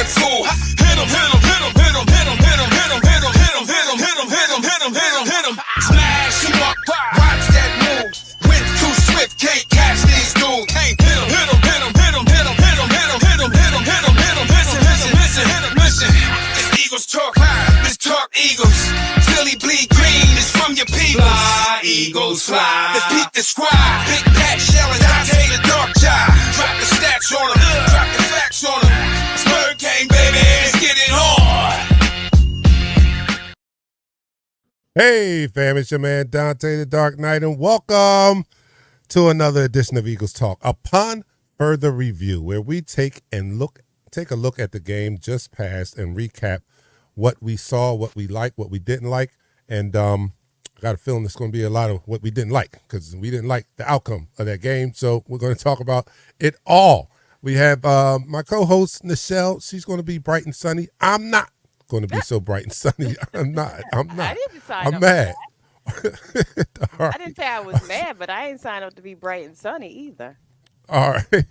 that fool. Hit him, hit him, hit him, hit him, hit him, hit him, hit him, hit him, hit him, hit him, hit him, hit him, hit him, hit him, hit him. Smash him up, watch that move. Went too swift, can't catch these dudes. Can't hit him, hit him, hit him, hit him, hit him, hit him, hit him, hit him, hit him, hit him, hit him. Listen, listen, listen, hit him, listen. This Eagles talk high, this talk Eagles. Philly bleed green, it's from your people. Fly, Eagles, fly. Let's peep the squad. Big Pat Shell and Dante the Dark Child. Drop the stats on them, drop the facts on them. Spur King, baby, let's get it on. Hey, fam, it's your man Dante the Dark Knight, and welcome to another edition of Eagles Talk. Upon further review, where we take a look at the game just passed and recap what we saw, what we liked, what we didn't like, and I got a feeling there's going to be a lot of what we didn't like because we didn't like the outcome of that game. So we're going to talk about it all. We have my co-host Nichelle. She's going to be bright and sunny. I'm not going to be so bright and sunny. I'm not. I didn't sign I'm up mad. For that. I didn't say I was mad, but I didn't sign up to be bright and sunny either. All right.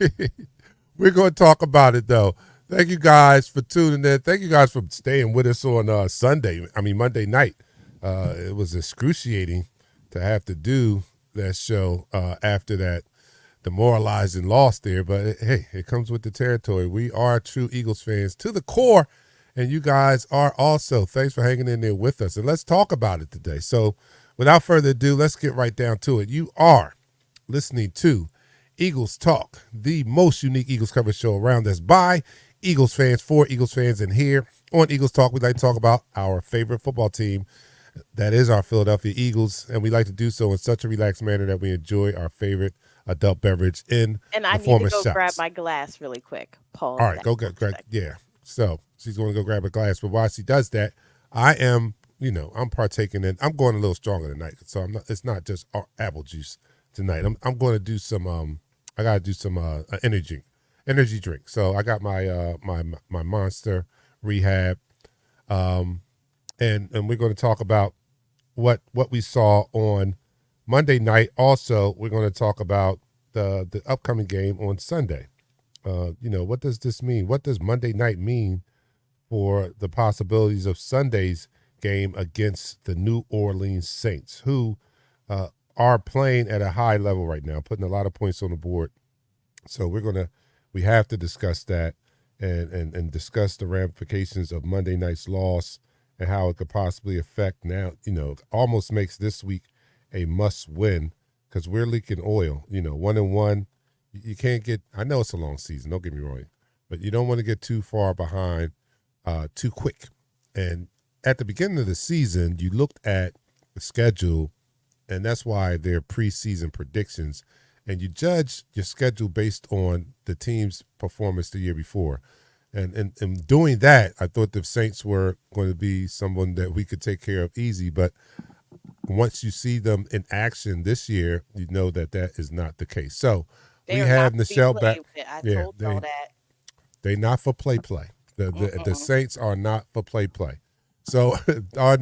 We're going to talk about it, though. Thank you guys for tuning in. Thank you guys for staying with us on Monday night. It was excruciating to have to do that show after that demoralizing loss there. But, hey, it comes with the territory. We are true Eagles fans to the core, and you guys are also. Thanks for hanging in there with us. And let's talk about it today. So without further ado, let's get right down to it. You are listening to Eagles Talk, the most unique Eagles coverage show around us by Eagles fans for Eagles fans. And here on Eagles Talk, we like to talk about our favorite football team. That is our Philadelphia Eagles, and we like to do so in such a relaxed manner that we enjoy our favorite adult beverage in the form of shots. And I need to go grab my glass really quick. Pause. All right, go grab. Yeah. So she's going to go grab a glass, but while she does that, I am, I'm partaking in. I'm going a little stronger tonight, so I'm not. It's not just apple juice tonight. I'm going to do some. I got to do some energy drink. So I got my my Monster Rehab. And we're going to talk about what we saw on Monday night. Also, we're going to talk about the upcoming game on Sunday. What does this mean? What does Monday night mean for the possibilities of Sunday's game against the New Orleans Saints, who are playing at a high level right now, putting a lot of points on the board. So we have to discuss that and discuss the ramifications of Monday night's loss and how it could possibly affect now, almost makes this week a must win because we're leaking oil, 1-1. You can't get, I know it's a long season, don't get me wrong, but you don't want to get too far behind too quick. And at the beginning of the season, you looked at the schedule, and that's why they're preseason predictions, and you judge your schedule based on the team's performance the year before. And doing that, I thought the Saints were going to be someone that we could take care of easy. But once you see them in action this year, you know that is not the case. So we have Nichelle back. I told y'all that. They're not for play. The Saints are not for play. So our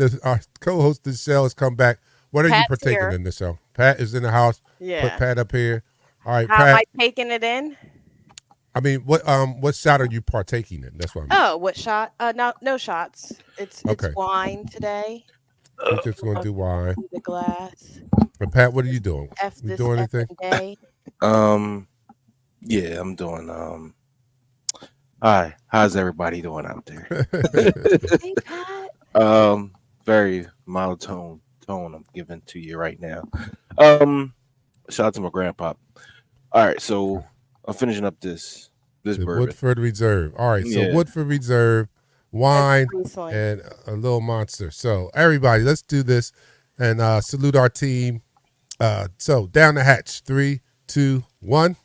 co-host Nichelle has come back. What are you partaking here in, Nichelle? Pat is in the house. Yeah. Put Pat up here. All right, How Pat. am I taking it in? I mean, what shot are you partaking in? That's what I mean. Oh, what shot? No shots. It's wine today. We're just going to do wine. The glass. And Pat, what are you doing? You doing anything? Day. Yeah, I'm doing. Hi, how's everybody doing out there? Hey, Pat. Very mild tone I'm giving to you right now. Shout out to my grandpa. All right, so I'm finishing up this bourbon. Woodford Reserve. All right, so Woodford Reserve, wine, and a little Monster. So everybody, let's do this and salute our team. So down the hatch, 3, 2, 1.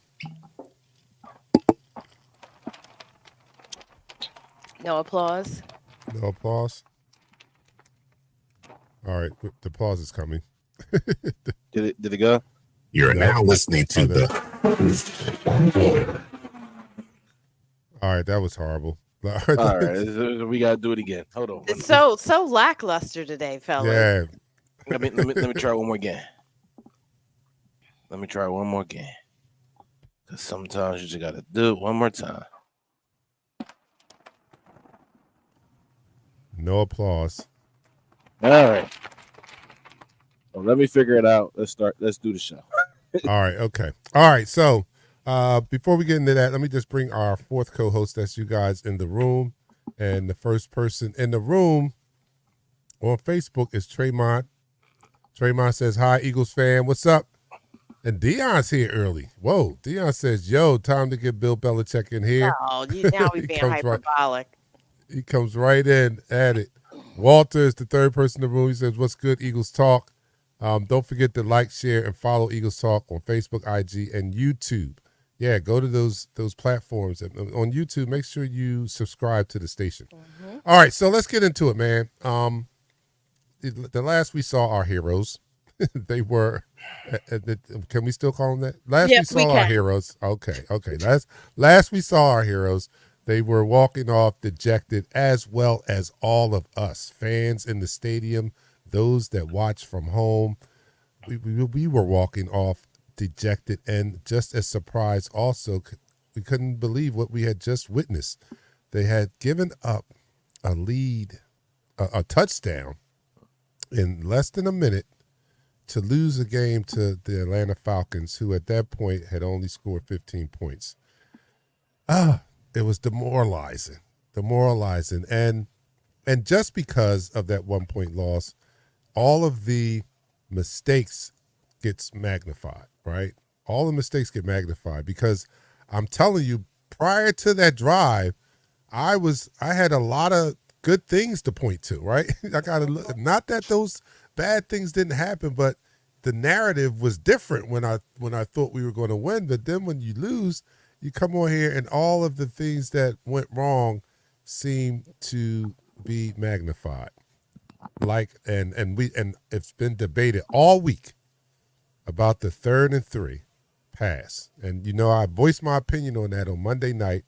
No applause. No applause. All right, the applause is coming. Did it go? You're now listening to All right, that was horrible. All right, we gotta do it again. Hold on. It's so lackluster today, fellas. Yeah. Let me try one more again. Because sometimes you just gotta do it one more time. no applause. All right. Well, let me figure it out. Let's start. Let's do the show. All right, okay. All right, so before we get into that, let me just bring our fourth co-host, that's you guys in the room. And the first person in the room on Facebook is Tremont. Tremont says, hi, Eagles fan. What's up? And Dion's here early. Whoa. Dion says, yo, time to get Bill Belichick in here. Oh, now we're being hyperbolic. He comes right in at it. Walter is the third person in the room. He says, what's good, Eagles Talk? Don't forget to like, share, and follow Eagles Talk on Facebook, IG, and YouTube. Yeah, go to those platforms. And on YouTube, make sure you subscribe to the station. Mm-hmm. All right, so let's get into it, man. The last we saw our heroes, they were, can we still call them that? Last we saw our heroes. Okay. Last we saw our heroes, they were walking off dejected, as well as all of us, fans in the stadium, those that watch from home. We were walking off dejected and just as surprised also. We couldn't believe what we had just witnessed. They had given up a lead, a touchdown in less than a minute to lose a game to the Atlanta Falcons, who at that point had only scored 15 points. It was demoralizing. And just because of that 1 point loss, all of the mistakes gets magnified, right? All the mistakes get magnified because I'm telling you, prior to that drive, I had a lot of good things to point to, right? I gotta look, not that those bad things didn't happen, but the narrative was different when I thought we were going to win. But then when you lose, you come on here and all of the things that went wrong seem to be magnified. And it's been debated all week about the 3rd and 3 pass. And I voiced my opinion on that on Monday night.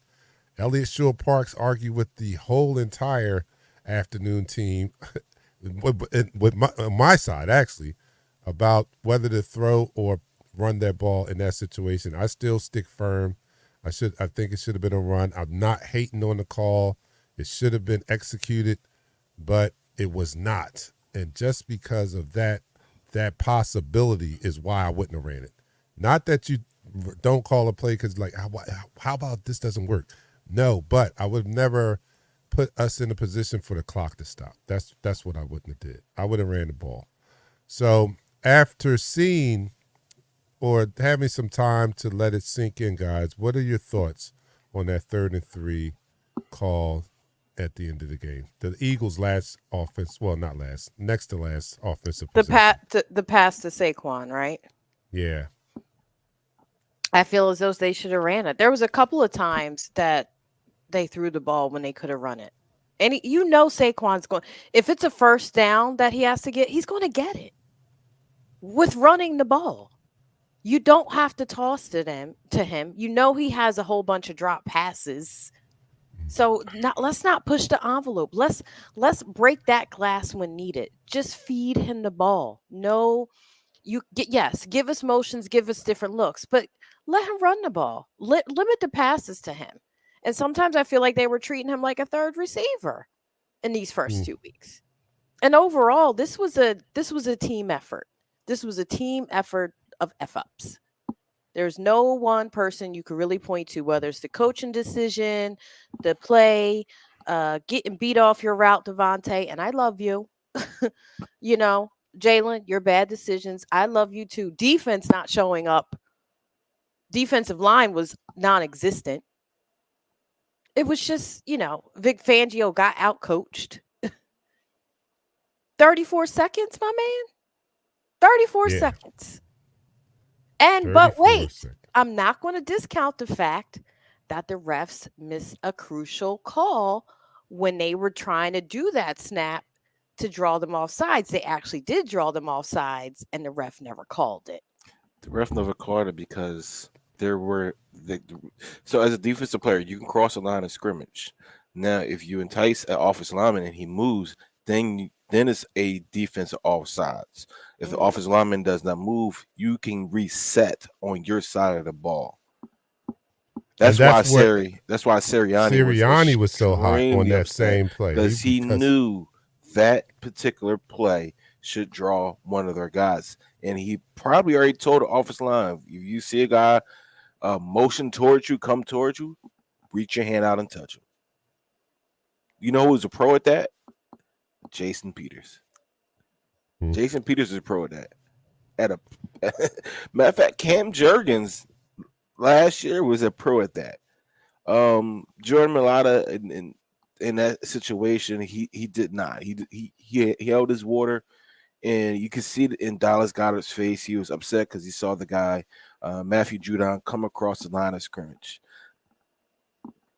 Elliott Shore Parks argued with the whole entire afternoon team, with my side actually, about whether to throw or run that ball in that situation. I still stick firm. I think it should have been a run. I'm not hating on the call. It should have been executed, but it was not. And just because of that possibility is why I wouldn't have ran it. Not that you don't call a play because how about this doesn't work? No, but I would have never put us in a position for the clock to stop. That's what I wouldn't have did. I would have ran the ball. So after seeing or having some time to let it sink in, guys, what are your thoughts on that 3rd and 3 call at the end of the game? The Eagles' last offense, well, not last, next to last offensive possession. The pass to Saquon, right? Yeah. I feel as though they should have ran it. There was a couple of times that they threw the ball when they could have run it. And Saquon's going, if it's a first down that he has to get, he's going to get it with running the ball. You don't have to toss to him. He has a whole bunch of drop passes. So let's not push the envelope. Let's break that glass when needed. Just feed him the ball. No, give us motions, give us different looks, but let him run the ball. Limit the passes to him. And sometimes I feel like they were treating him like a third receiver in these first 2 weeks. And overall, this was a team effort. This was a team effort of F-ups. There's no one person you could really point to, whether it's the coaching decision, the play, getting beat off your route, Devontae, and I love you. Jalen, your bad decisions. I love you too. Defense not showing up. Defensive line was non-existent. It was just, Vic Fangio got out-coached. 34 seconds, my man. 34 seconds. But wait, I'm not going to discount the fact that the refs missed a crucial call when they were trying to do that snap to draw them off sides. They actually did draw them off sides, and the ref never called it. The ref never called it because so as a defensive player, you can cross a line of scrimmage. Now, if you entice an offensive lineman and he moves, then it's a defensive offsides. If the offensive lineman does not move, you can reset on your side of the ball. That's why that's what Sirianni was so hot on that same play because he knew that particular play should draw one of their guys, and he probably already told the offensive line, if you see a guy motion towards you, come towards you, reach your hand out and touch him. You know who's a pro at that? Jason Peters. Jason Peters is a pro at that. Matter of fact, Cam Jurgens last year was a pro at that. Jordan Mailata in that situation, he did not. He held his water, and you could see it in Dallas Goedert's face. He was upset because he saw the guy Matthew Judon come across the line of scrimmage.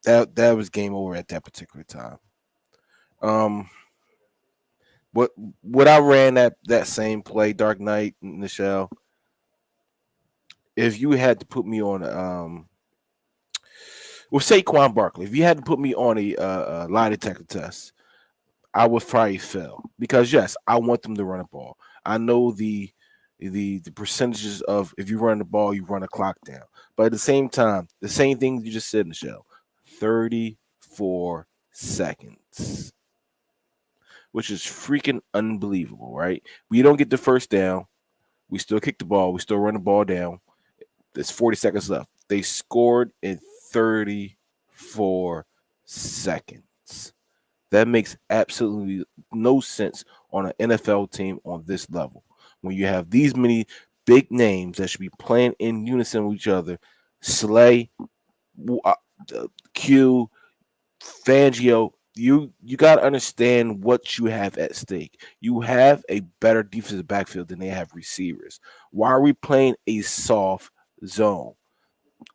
That was game over at that particular time. What I ran that same play, Dark Knight, Michelle. If you had to put me on with Saquon Barkley, if you had to put me on a lie detector test, I would probably fail because yes, I want them to run a ball. I know the percentages of if you run the ball, you run a clock down. But at the same time, the same thing you just said, Michelle, 34 seconds, which is freaking unbelievable, right? We don't get the first down. We still kick the ball. We still run the ball down. There's 40 seconds left. They scored in 34 seconds. That makes absolutely no sense on an NFL team on this level. When you have these many big names that should be playing in unison with each other, Slay, Q, Fangio, you got to understand what you have at stake. You have a better defensive backfield than they have receivers. Why are we playing a soft zone?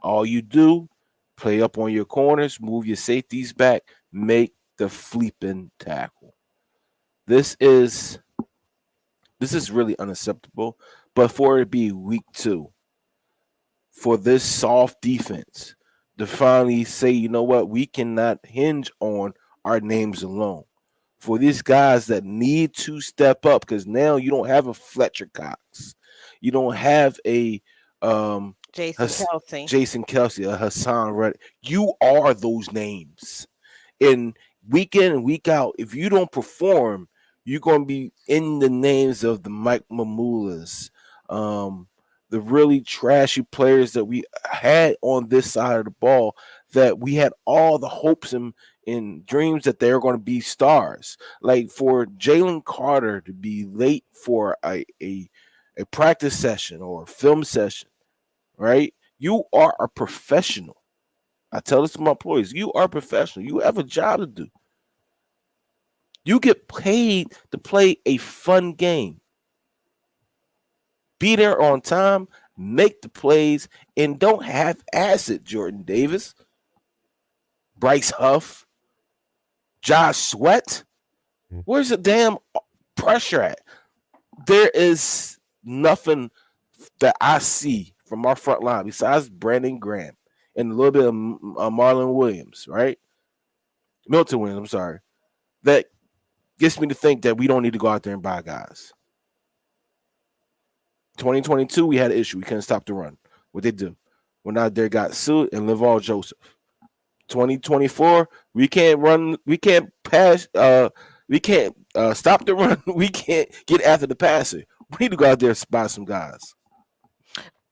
All you do, play up on your corners, move your safeties back, make the flipping tackle. This is really unacceptable. But for it to be week 2, for this soft defense to finally say, you know what, we cannot hinge on our names alone. For these guys that need to step up, because now you don't have a Fletcher Cox, you don't have a Jason Kelsey, a Hassan Reddick. You are those names. And week in and week out, if you don't perform, you're going to be in the names of the Mike Mamulas, the really trashy players that we had on this side of the ball, that we had all the hopes and dreams that they're going to be stars. Like for Jalen Carter to be late for a practice session or a film session, right? You are a professional. I tell this to my employees, you are a professional. You have a job to do. You get paid to play a fun game. Be there on time, make the plays, and don't half-ass it, Jordan Davis, Bryce Huff, Josh Sweat. Where's the damn pressure at? There is nothing that I see from our front line besides Brandon Graham and a little bit of Marlon Williams, right? Milton Williams, I'm sorry. That gets me to think that we don't need to go out there and buy guys. 2022, we had an issue. We couldn't stop the run. What they do? Went out there, got Sue and Levar Joseph. 2024, we can't run. We can't pass. We can't stop the run. We can't get after the passer. We need to go out there and buy some guys.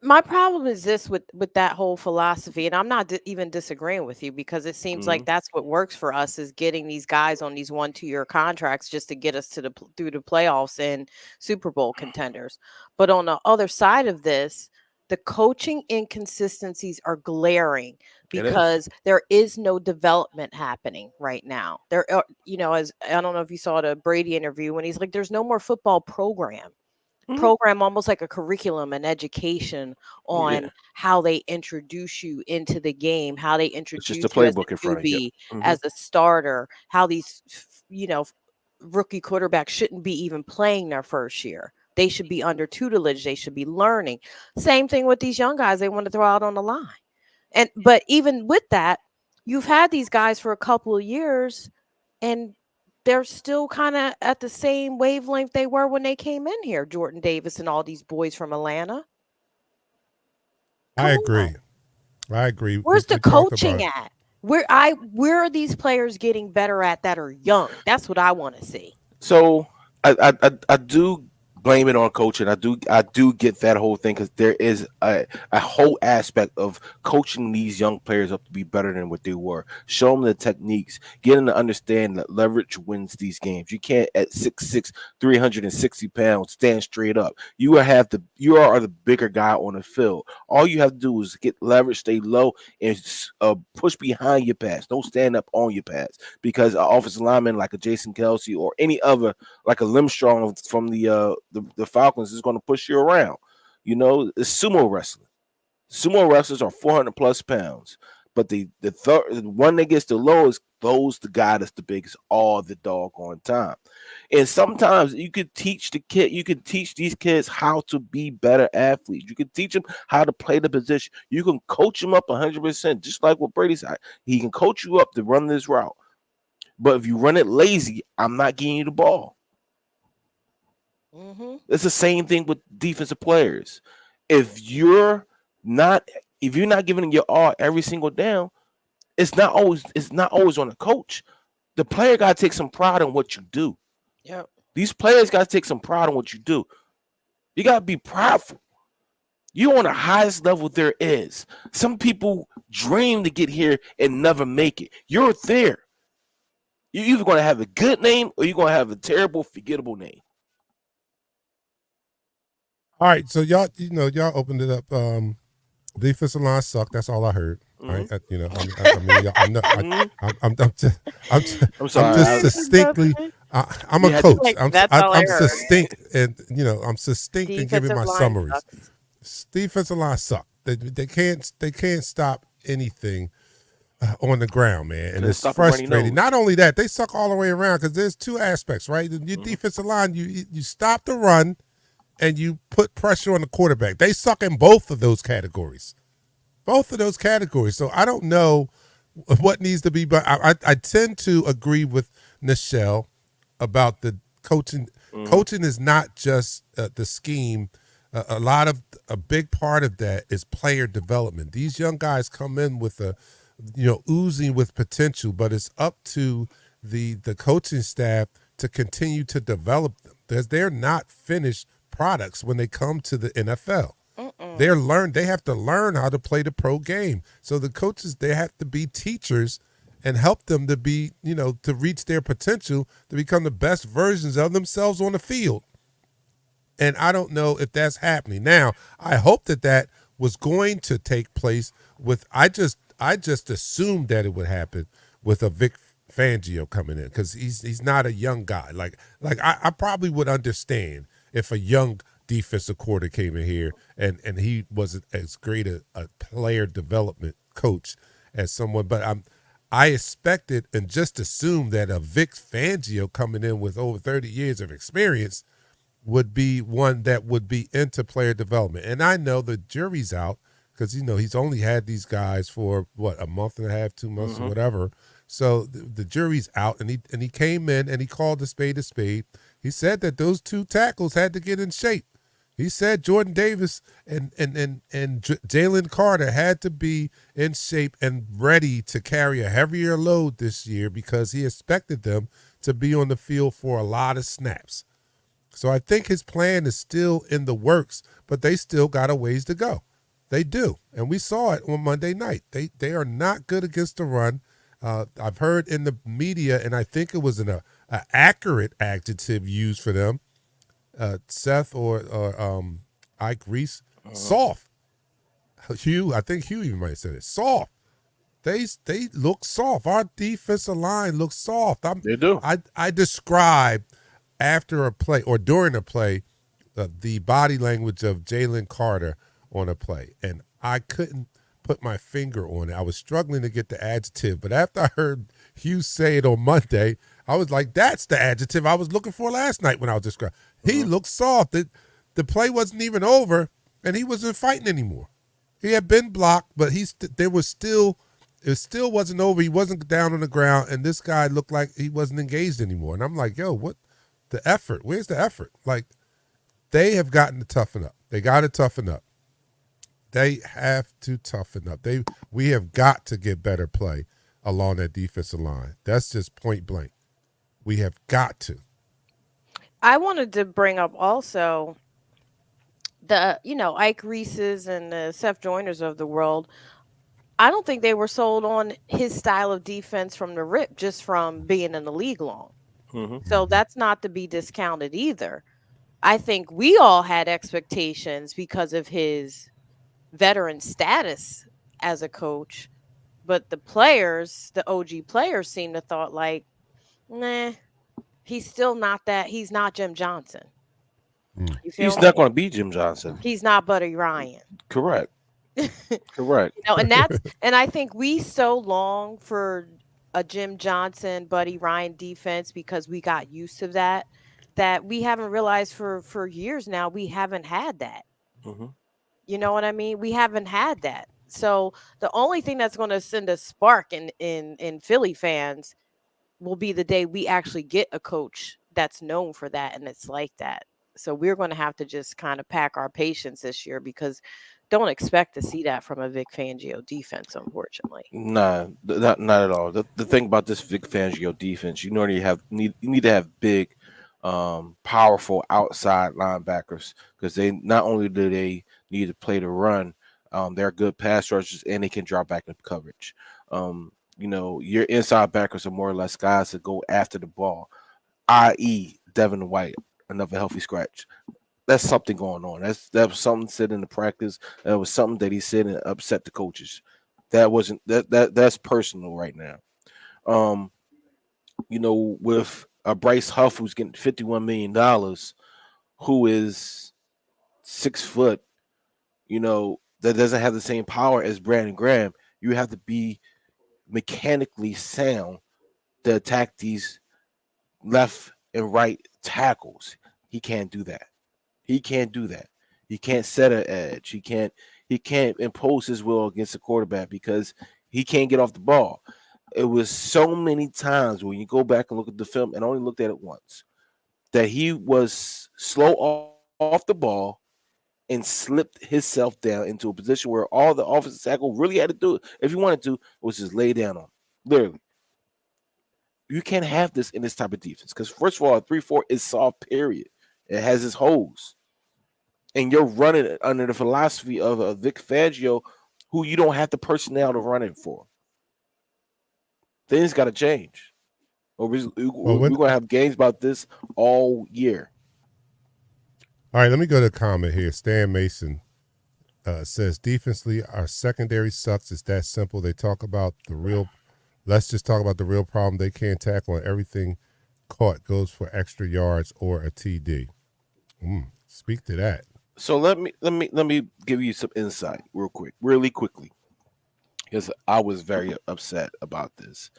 My problem is this with that whole philosophy, and I'm not even disagreeing with you, because it seems like that's what works for us, is getting these guys on these 1-2 year contracts just to get us to through the playoffs and Super Bowl contenders. But on the other side of this, the coaching inconsistencies are glaring because there is no development happening right now. There are, as I don't know if you saw the Brady interview when he's like, there's no more football program, almost like a curriculum and education on how they introduce you into the game, how they introduce you playbook as a QB, as a starter, how these rookie quarterbacks shouldn't be even playing their first year. They should be under tutelage. They should be learning. Same thing with these young guys they want to throw out on the line. But even with that, you've had these guys for a couple of years, and they're still kind of at the same wavelength they were when they came in here, Jordan Davis and all these boys from Atlanta. I agree. I agree. Where's the We talked about coaching it. at? Where are these players getting better at that are young? That's what I want to see. So I do blame it on coaching. I do get that whole thing because there is a whole aspect of coaching these young players up to be better than what they were. Show them the techniques, get them to understand that leverage wins these games. You can't at 6'6", 360 pounds stand straight up. You are the bigger guy on the field. All you have to do is get leverage, stay low, and push behind your pass. Don't stand up on your pass because an offensive lineman like a Jason Kelsey or any other like a Limstrong from the Falcons is going to push you around. You know, it's sumo wrestling. Sumo wrestlers are 400 plus pounds, but the one that gets the lowest throws the guy that's the biggest all the doggone time. And sometimes you can teach these kids how to be better athletes. You can teach them how to play the position. You can coach them up 100%, just like what Brady said. He can coach you up to run this route. But if you run it lazy, I'm not getting you the ball. Mm-hmm. It's the same thing with defensive players. If you're not giving your all every single down, it's not always on the coach. The player got to take some pride in what you do. Yep. These players got to take some pride in what you do. You got to be prideful. You're on the highest level there is. Some people dream to get here and never make it. You're there. You're either going to have a good name or you're going to have a terrible, forgettable name. All right, so y'all opened it up. Defensive line suck. That's all I heard. All right, I mean, I know. I'm sorry. I'm just sustaintically. I'm a coach. Like, that's all I I'm heard. succinct, and I'm succinct in giving Defensive my line summaries. sucks. Defensive line suck. They can't stop anything on the ground, man, and Couldn't it's stop 'em running frustrating. nose. Not only that, they suck all the way around because there's two aspects, right? Your defensive line, you stop the run, and you put pressure on the quarterback. They suck in both of those categories. So I don't know what needs to be, but I tend to agree with Nichelle about the coaching. Coaching is not just the scheme. A big part of that is player development. These young guys come in with oozing with potential, but it's up to the coaching staff to continue to develop them. They're not finished products when they come to the NFL. They have to learn how to play the pro game. So the coaches, they have to be teachers and help them to be, to reach their potential to become the best versions of themselves on the field. And I don't know if that's happening. Now, I hope that was going to take place with I just assumed that it would happen with a Vic Fangio coming in because he's not a young guy. Like I probably would understand if a young defensive coordinator came in here and he wasn't as great a player development coach as someone, but I expected and just assumed that a Vic Fangio coming in with over 30 years of experience would be one that would be into player development. And I know the jury's out because, he's only had these guys for, a month and a half, 2 months or whatever. So the jury's out, and he came in and he called a spade a spade. He said that those two tackles had to get in shape. He said Jordan Davis and Jalen Carter had to be in shape and ready to carry a heavier load this year because he expected them to be on the field for a lot of snaps. So I think his plan is still in the works, but they still got a ways to go. They do, and we saw it on Monday night. They are not good against the run. I've heard in the media, and I think it was an accurate adjective used for them, Seth or Ike Reese, soft. Hugh, I think Hugh even might have said it, soft. They look soft. Our defensive line looks soft. They do. I described after a play or during a play the body language of Jalen Carter on a play, and I couldn't put my finger on it. I was struggling to get the adjective, but after I heard Hugh say it on Monday, I was like, that's the adjective I was looking for last night when I was describing. He looked soft. The play wasn't even over, and he wasn't fighting anymore. He had been blocked, but it still wasn't over. He wasn't down on the ground, and this guy looked like he wasn't engaged anymore. And I'm like, yo, what the effort? Where's the effort? Like, they have gotten to toughen up. They got to toughen up. They have to toughen up. We have got to get better play along that defensive line. That's just point blank. We have got to. I wanted to bring up also the, Ike Reese's and the Seth Joiners of the world. I don't think they were sold on his style of defense from the rip, just from being in the league long. Hmm. So that's not to be discounted either. I think we all had expectations because of his veteran status as a coach, but the players, the OG players, seem to thought like, nah, he's still not that. He's not Jim Johnson. Mm. You feel He's not me? going to be Jim Johnson. He's not Buddy Ryan. Correct. Correct. And I think we so long for a Jim Johnson, Buddy Ryan defense because we got used to that we haven't realized for years now we haven't had that. Hmm. You know what I mean? We haven't had that. So the only thing that's going to send a spark in Philly fans will be the day we actually get a coach that's known for that and it's like that. So we're going to have to just kind of pack our patience this year because don't expect to see that from a Vic Fangio defense, unfortunately. Nah, not at all. The thing about this Vic Fangio defense, you already you need to have big, powerful outside linebackers because they not only do they need to play the run, they're good pass rushers and they can drop back in coverage. Your inside backers are more or less guys that go after the ball, i.e., Devin White, another healthy scratch. That's something going on. That was something said in the practice. That was something that he said and upset the coaches. That wasn't that's personal right now. Um, with Bryce Huff who's getting $51 million, who is 6 foot, that doesn't have the same power as Brandon Graham. You have to be mechanically sound to attack these left and right tackles. He can't do that. He can't do that. He can't set an edge. He can't impose his will against the quarterback because he can't get off the ball. It was so many times when you go back and look at the film and only looked at it once that he was slow off the ball and slipped himself down into a position where all the offensive tackle really had to do, if he wanted to, was just lay down on him. Literally. You can't have this in this type of defense because, first of all, a 3-4 is soft, period. It has its holes. And you're running it under the philosophy of a Vic Fangio who you don't have the personnel to run it for. Things got to change. Or we're going to have games about this all year. All right, let me go to a comment here. Stan Mason says, defensively, our secondary sucks. It's that simple. Let's just talk about the real problem. They can't tackle, and everything caught goes for extra yards or a TD. Speak to that. So let me give you some insight really quickly, because I was very upset about this.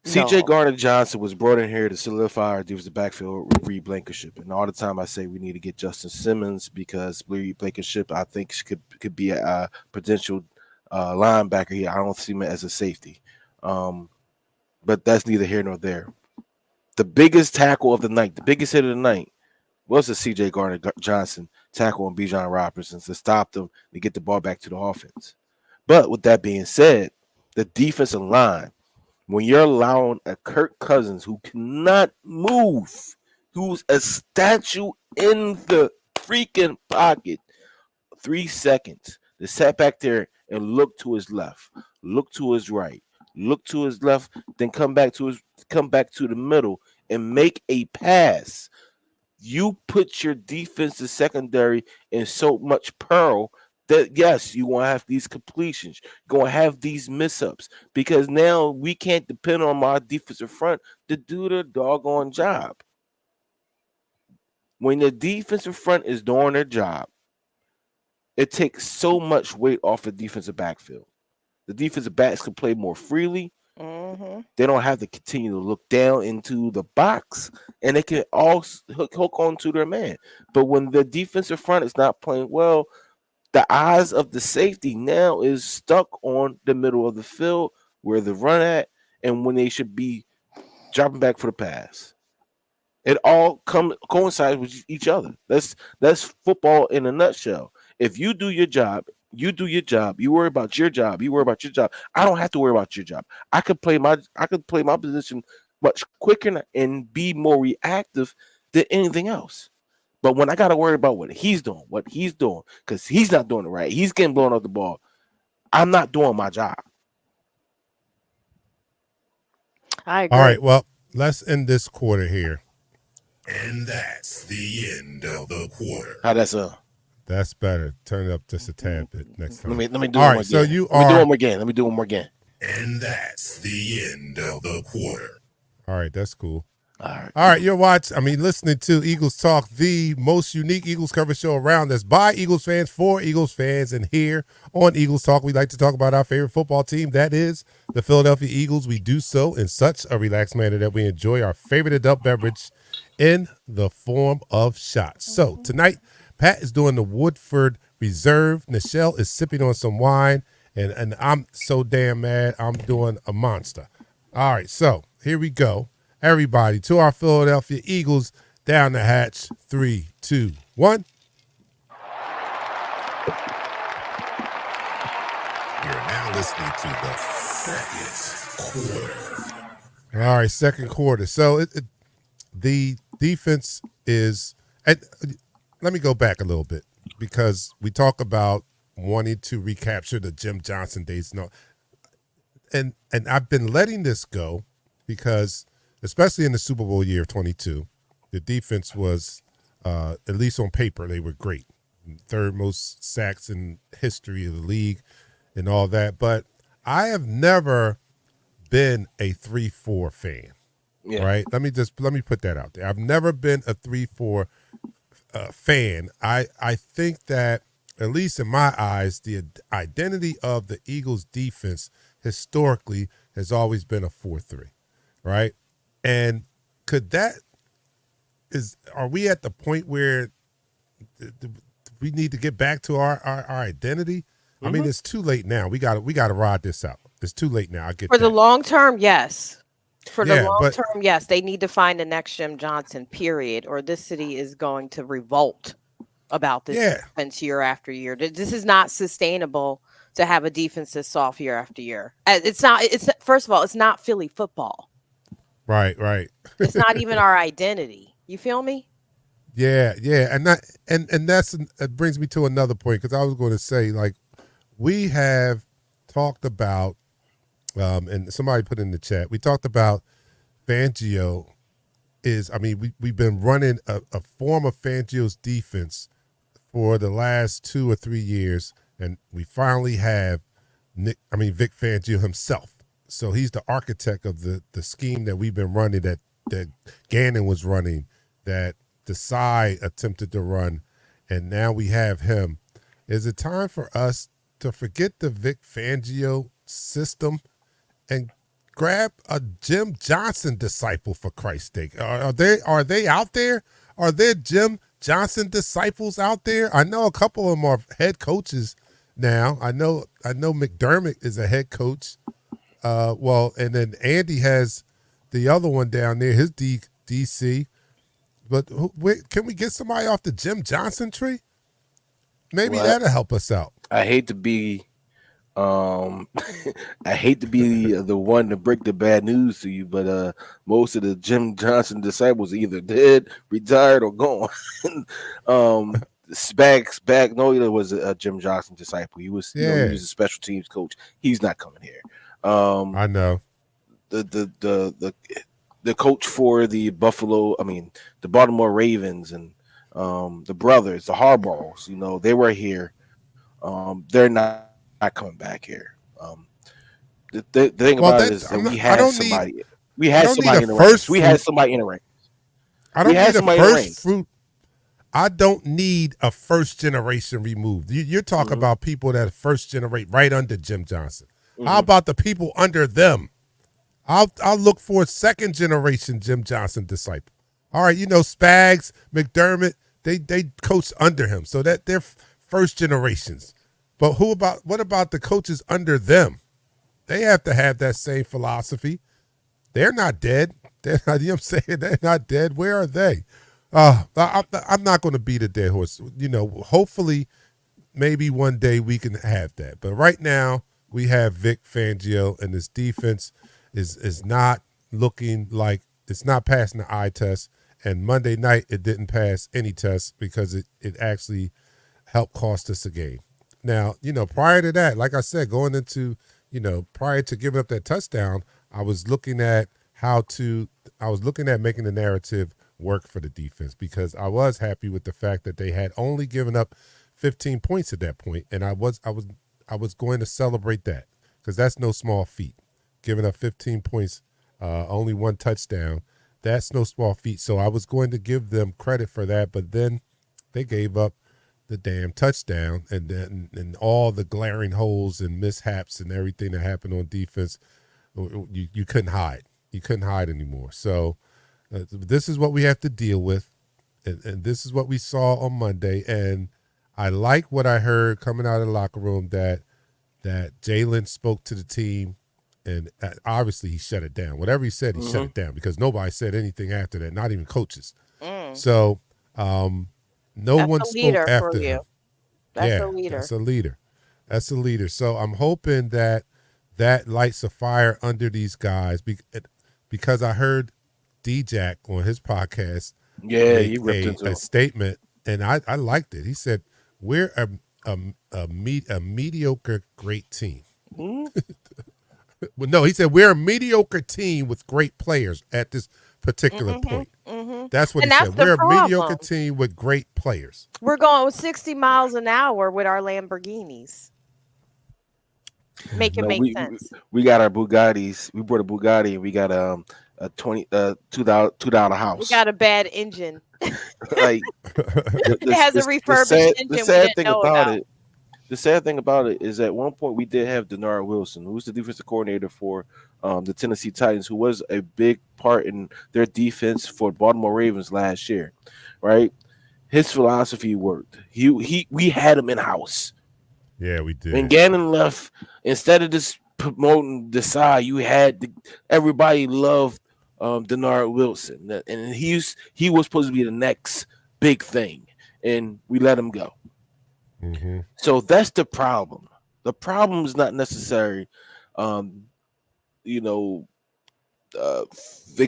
C.J. Gardner-Johnson was brought in here to solidify our defensive backfield with Reed Blankenship, and all the time I say we need to get Justin Simmons because Reed Blankenship I think could be a potential linebacker here. I don't see him as a safety, but that's neither here nor there. The biggest tackle of the night, the biggest hit of the night, was the C.J. Gardner-Johnson tackle on Bijan Robinson to stop them to get the ball back to the offense. But with that being said, the defensive line, when you're allowing a Kirk Cousins who cannot move, who's a statue in the freaking pocket, 3 seconds to sit back there and look to his left, look to his right, look to his left, then come back to the middle and make a pass. You put your defensive secondary in so much peril that, yes, you're going to have these completions. You're going to have these mishaps because now we can't depend on our defensive front to do the doggone job. When the defensive front is doing their job, it takes so much weight off the defensive backfield. The defensive backs can play more freely. Mm-hmm. They don't have to continue to look down into the box, and they can all hook onto their man. But when the defensive front is not playing well, the eyes of the safety now is stuck on the middle of the field where the run at and when they should be dropping back for the pass. It all coincides with each other. That's football in a nutshell. If you do your job, you do your job. You worry about your job. You worry about your job. I don't have to worry about your job. I could play my position much quicker and be more reactive than anything else. But when I got to worry about what he's doing, because he's not doing it right, he's getting blown off the ball. I'm not doing my job. I All agree. right, well, let's end this quarter here. And that's the end of the quarter. How that's a. That's better. Turn it up just a tad bit next time. Let me do All one more right, so again. you Let me do are one more again. Let me do one more again. And that's the end of the quarter. all right. That's cool. All All right, you're listening to Eagles Talk, the most unique Eagles coverage show around. That's by Eagles fans for Eagles fans. And here on Eagles Talk, we like to talk about our favorite football team. That is the Philadelphia Eagles. We do so in such a relaxed manner that we enjoy our favorite adult beverage in the form of shots. So tonight, Pat is doing the Woodford Reserve. Nichelle is sipping on some wine. And I'm so damn mad. I'm doing a monster. All right, so here we go. Everybody, to our Philadelphia Eagles, down the hatch. 3, 2, 1. You're now listening to the second quarter. All right, second quarter. So the defense is. And let me go back a little bit because we talk about wanting to recapture the Jim Johnson days. No, and I've been letting this go because, especially in the Super Bowl year of 22, the defense was, at least on paper, they were great. Third most sacks in history of the league and all that. But I have never been a 3-4 fan, right? Let me put that out there. I've never been a 3-4 fan. I think that, at least in my eyes, the identity of the Eagles defense historically has always been a 4-3, right? And are we at the point where we need to get back to our identity? I mean, it's too late now. We got to ride this out. It's too late now. I get For that. the long term, yes. For the Yeah, long but- term, yes. They need to find the next Jim Johnson, period, or this city is going to revolt about this defense year after year. This is not sustainable to have a defense that's soft year after year. It's not. First of all, it's not Philly football. Right. It's not even our identity. You feel me? Yeah, and that brings me to another point because I was going to say, like, we have talked about, and somebody put in the chat, we talked about Fangio we've been running a form of Fangio's defense for the last 2 or 3 years, and we finally have Vic Fangio himself. So he's the architect of the scheme that we've been running, that Gannon was running, that Desai attempted to run, and now we have him. Is it time for us to forget the Vic Fangio system and grab a Jim Johnson disciple, for Christ's sake? Are they out there? Are there Jim Johnson disciples out there? I know a couple of them are head coaches now. I know McDermott is a head coach. And then Andy has the other one down there, his DC. But can we get somebody off the Jim Johnson tree? Maybe that'll help us out. I hate to be the one to break the bad news to you, but most of the Jim Johnson disciples are either dead, retired, or gone. Spagnola was a Jim Johnson disciple. He was, he was a special teams coach. He's not coming here. I know the coach for the Baltimore Ravens and the brothers, the Harbaughs, they were here. They're not coming back here. The thing about it is that we had somebody in the ranks. We had somebody in the ranks. I don't need a first fruit. I don't need a first generation removed. You're talking about people that first generate right under Jim Johnson. How about the people under them? I'll look for a second generation Jim Johnson disciple. All right, Spags, McDermott, they coached under him, so that they're first generations. But what about the coaches under them? They have to have that same philosophy. They're not dead. They're not, you know what I'm saying? They're not dead. Where are they? I'm not going to beat a dead horse. Hopefully maybe one day we can have that. But right now we have Vic Fangio, and this defense is not looking like it's not passing the eye test. And Monday night it didn't pass any test because it actually helped cost us a game. Now, prior to that, like I said, going into, prior to giving up that touchdown, I was looking at making the narrative work for the defense because I was happy with the fact that they had only given up 15 points at that point, and I was going to celebrate that because that's no small feat. Giving up 15 points, only one touchdown, that's no small feat. So I was going to give them credit for that, but then they gave up the damn touchdown, and all the glaring holes and mishaps and everything that happened on defense, you couldn't hide. You couldn't hide anymore. So this is what we have to deal with, and this is what we saw on Monday. And I like what I heard coming out of the locker room that Jalen spoke to the team, and obviously he shut it down. Whatever he said, he shut it down because nobody said anything after that, not even coaches. So no That's one a spoke leader after for you. him. That's a leader. That's a leader. That's a leader. So I'm hoping that lights a fire under these guys because I heard D-Jack on his podcast he ripped into a statement, and I liked it. He said, we're a mediocre great team. Well, no, he said we're a mediocre team with great players at this particular point. That's what And he that's said. the We're a problem. mediocre team with great players. We're going with 60 miles an hour with our Lamborghinis. Make it make sense. We got our Bugattis. We brought a Bugatti, and we got a $2 house. We got a bad engine. Like It has a refurbished engine. The sad thing about it is at one point we did have Denard Wilson, who was the defensive coordinator for the Tennessee Titans, who was a big part in their defense for Baltimore Ravens last year, right? His philosophy worked. We had him in house. Yeah, we did. When Gannon left, instead of just promoting the side, you had everybody loved Denard Wilson, and he was supposed to be the next big thing, and we let him go. So that's the problem. The problem is not necessarily, Vic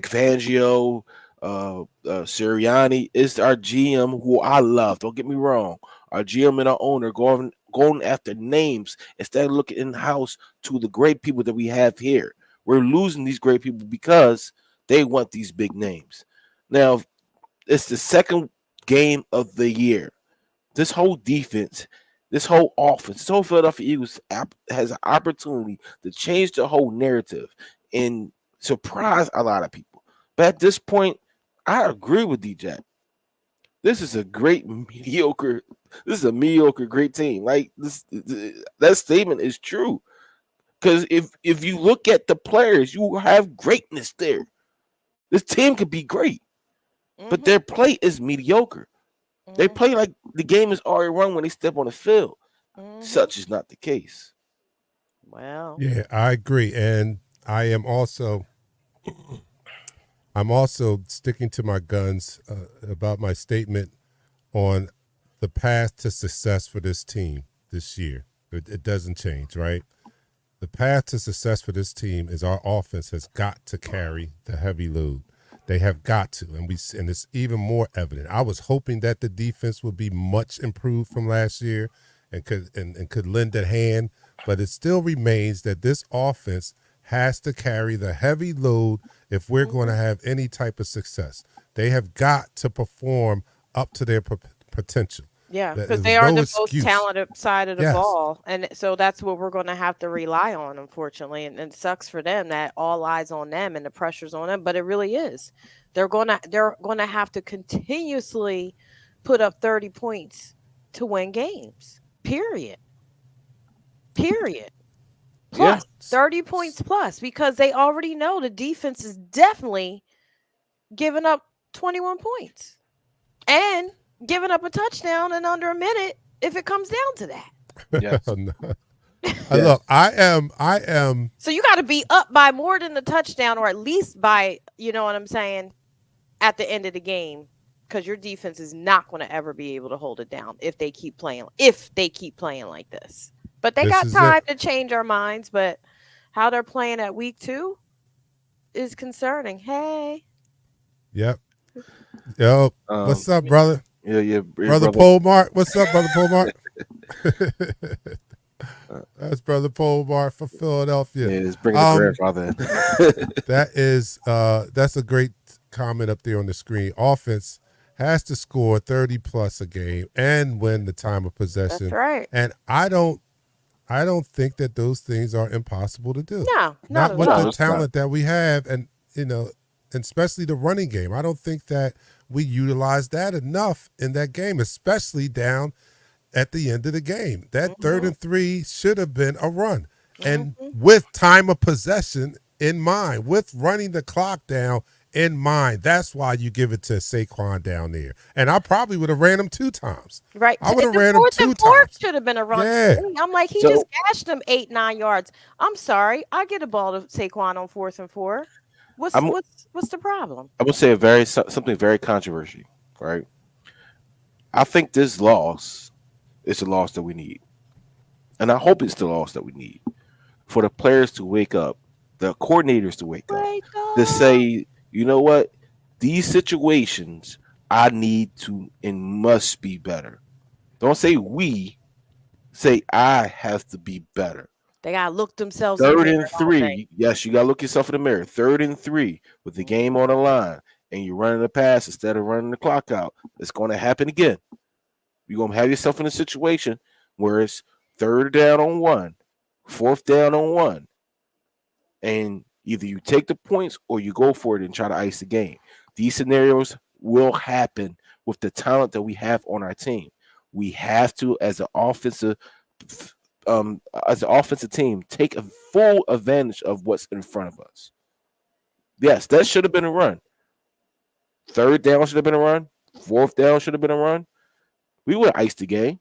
Fangio, Sirianni. It's our GM, who I love. Don't get me wrong. Our GM and our owner going after names instead of looking in-house to the great people that we have here. We're losing these great people because they want these big names. Now, it's the second game of the year. This whole defense, this whole offense, this whole Philadelphia Eagles has an opportunity to change the whole narrative and surprise a lot of people. But at this point, I agree with DJ. This is a mediocre great team. Like that statement is true. Because if you look at the players, you have greatness there. This team could be great, but their play is mediocre. They play like the game is already run when they step on the field. Such is not the case. Well, yeah, I agree, and I'm also sticking to my guns about my statement on the path to success for this team this year. It doesn't change, right? The path to success for this team is our offense has got to carry the heavy load. They have got to, and it's even more evident. I was hoping that the defense would be much improved from last year and could lend a hand, but it still remains that this offense has to carry the heavy load if we're going to have any type of success. They have got to perform up to their potential. yeah, because they are the most talented side of the ball. And so that's what we're going to have to rely on, unfortunately. And it sucks for them that all eyes on them and the pressure's on them, but it really is. They're going to have to continuously put up 30 points to win games. Period. Plus 30 points plus, because they already know the defense is definitely giving up 21 points and giving up a touchdown in under a minute if it comes down to that. Yes. Look, I am. So you got to be up by more than the touchdown, or at least by, you know what I'm saying, at the end of the game because your defense is not going to ever be able to hold it down if they keep playing. If they keep playing like this, but they This got is it. time to change our minds. But how they're playing at week 2 is concerning. Hey, Yep. Yo, Um, what's up, brother? yeah, Brother brother. Polmart. What's up, brother Polmart? That's brother Polmart for Philadelphia. Yeah, it's bringing the grandfather in. That's a great comment up there on the screen. Offense has to score 30 plus a game and win the time of possession. that's right. And I don't think that those things are impossible to do. No, not at with all. the it's not. talent that we have, and and especially the running game. I don't think that we utilize that enough in that game, especially down at the end of the game. That 3rd and 3 should have been a run. And with time of possession in mind, with running the clock down in mind, that's why you give it to Saquon down there. And I probably would have ran him 2 times. Right. I would have The ran him 4th 2 and 4th times. should have been a run. Yeah. To me. I'm like, he So- just gashed him 8-9 yards. I'm sorry. I get a ball to Saquon on 4th and 4. What's the problem? I would say something very controversial, right? I think this loss is a loss that we need, and I hope it's the loss that we need for the players to wake up, the coordinators to wake up, Wake to up. say, you know what, these situations I need to and must be better. Don't say we, say I have to be better. They gotta look themselves in the 3rd mirror, and don't they? 3. Yes, you gotta look yourself in the mirror. 3rd and 3 with the game on the line, and you're running the pass instead of running the clock out. It's going to happen again. You're gonna have yourself in a situation where it's 3rd down on 1, 4th down on 1, and either you take the points or you go for it and try to ice the game. These scenarios will happen with the talent that we have on our team. We have to, as an offensive team, take a full advantage of what's in front of us. Yes, that should have been a run. 3rd down should have been a run. 4th down should have been a run. We would have iced the game.